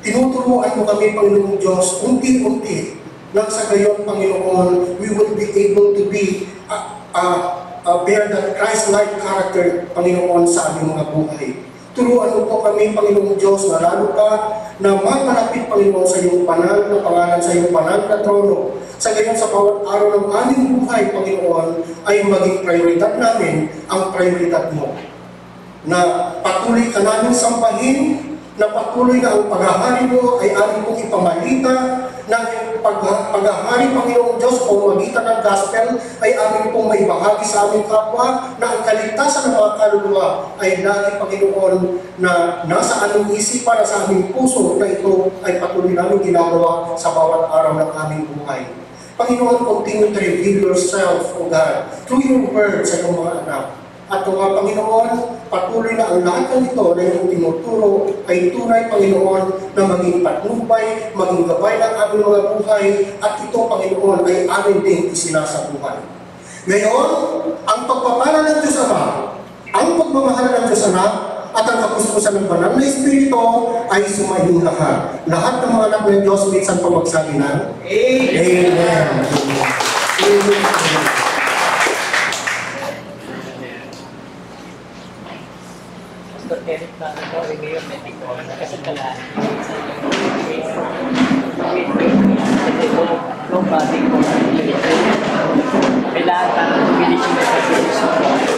F: Tinuturuan mo kami, Panginoong Diyos, unti-unti, nang sa gayon, Panginoon, we will be able to be bear that Christ-like character, Panginoon, sa aming mga buhay. Turuan mo po kami, Panginoong Diyos, na lalo pa na mamalapit, Panginoon, sa iyong banal na pangalan, sa iyong banal na trono. Sa gayon, sa bawat araw ng aming buhay, Panginoon, ay maging prioridad namin ang prioridad mo. Na patuloy ka namin sambahin, na patuloy na ang paghahari mo ay aming pong ipamalita, na paghahari, Panginoong Diyos, o magitan ng gospel ay aming pong maibahagi sa aming kapwa, na ang kaligtasan ng mga kaluluwa ay lagi, Panginoon, na nasa aming isipan, sa aming puso, na ito ay patuloy namin ginagawa sa bawat araw ng aming buhay. Panginoon, continue to reveal yourself, O God, through your word sa iyong mga anak. At kung Panginoon, patuloy na ang lahat ng ito na iyong tinuturo ay tunay, Panginoon, na maging patnubay, maging gabay ng aming mga buhay, at ito, Panginoon, ay amin din isinasabuhay. Ngayon, ang pagpapala ng Diyos Ama, ang pagmamahal ng Diyos Anak, at ang kapuspusan ng banal na Espiritu ay sumayin lahat. Lahat ng mga anak ng Diyos, minsan pa magsabi na, Amen. Amen.
G: Pastor Eric na ito ay ngayon medical na kasagalan kasi kung body ko kailangan parang bilising na sa bilising.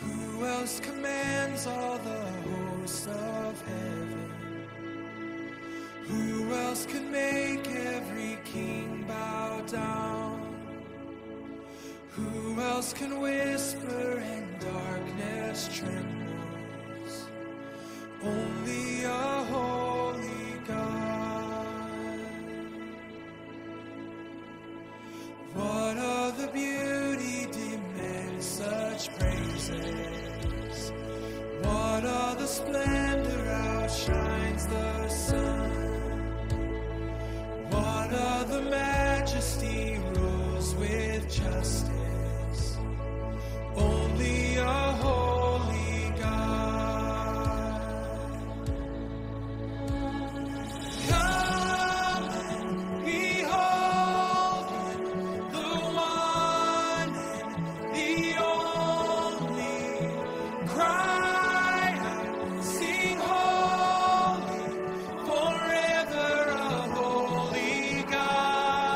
H: Who else commands all the hosts of heaven? Who else can make every king bow down? Who else can whisper and darkness trembles? Only a holy God. What other beauty demands such praises? What other splendor outshines the sun? What other majesty rules with justice? Only a holy God. Come and behold the one and the only. Cry out, sing holy, forever a holy God.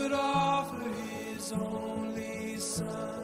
H: would offer his only son.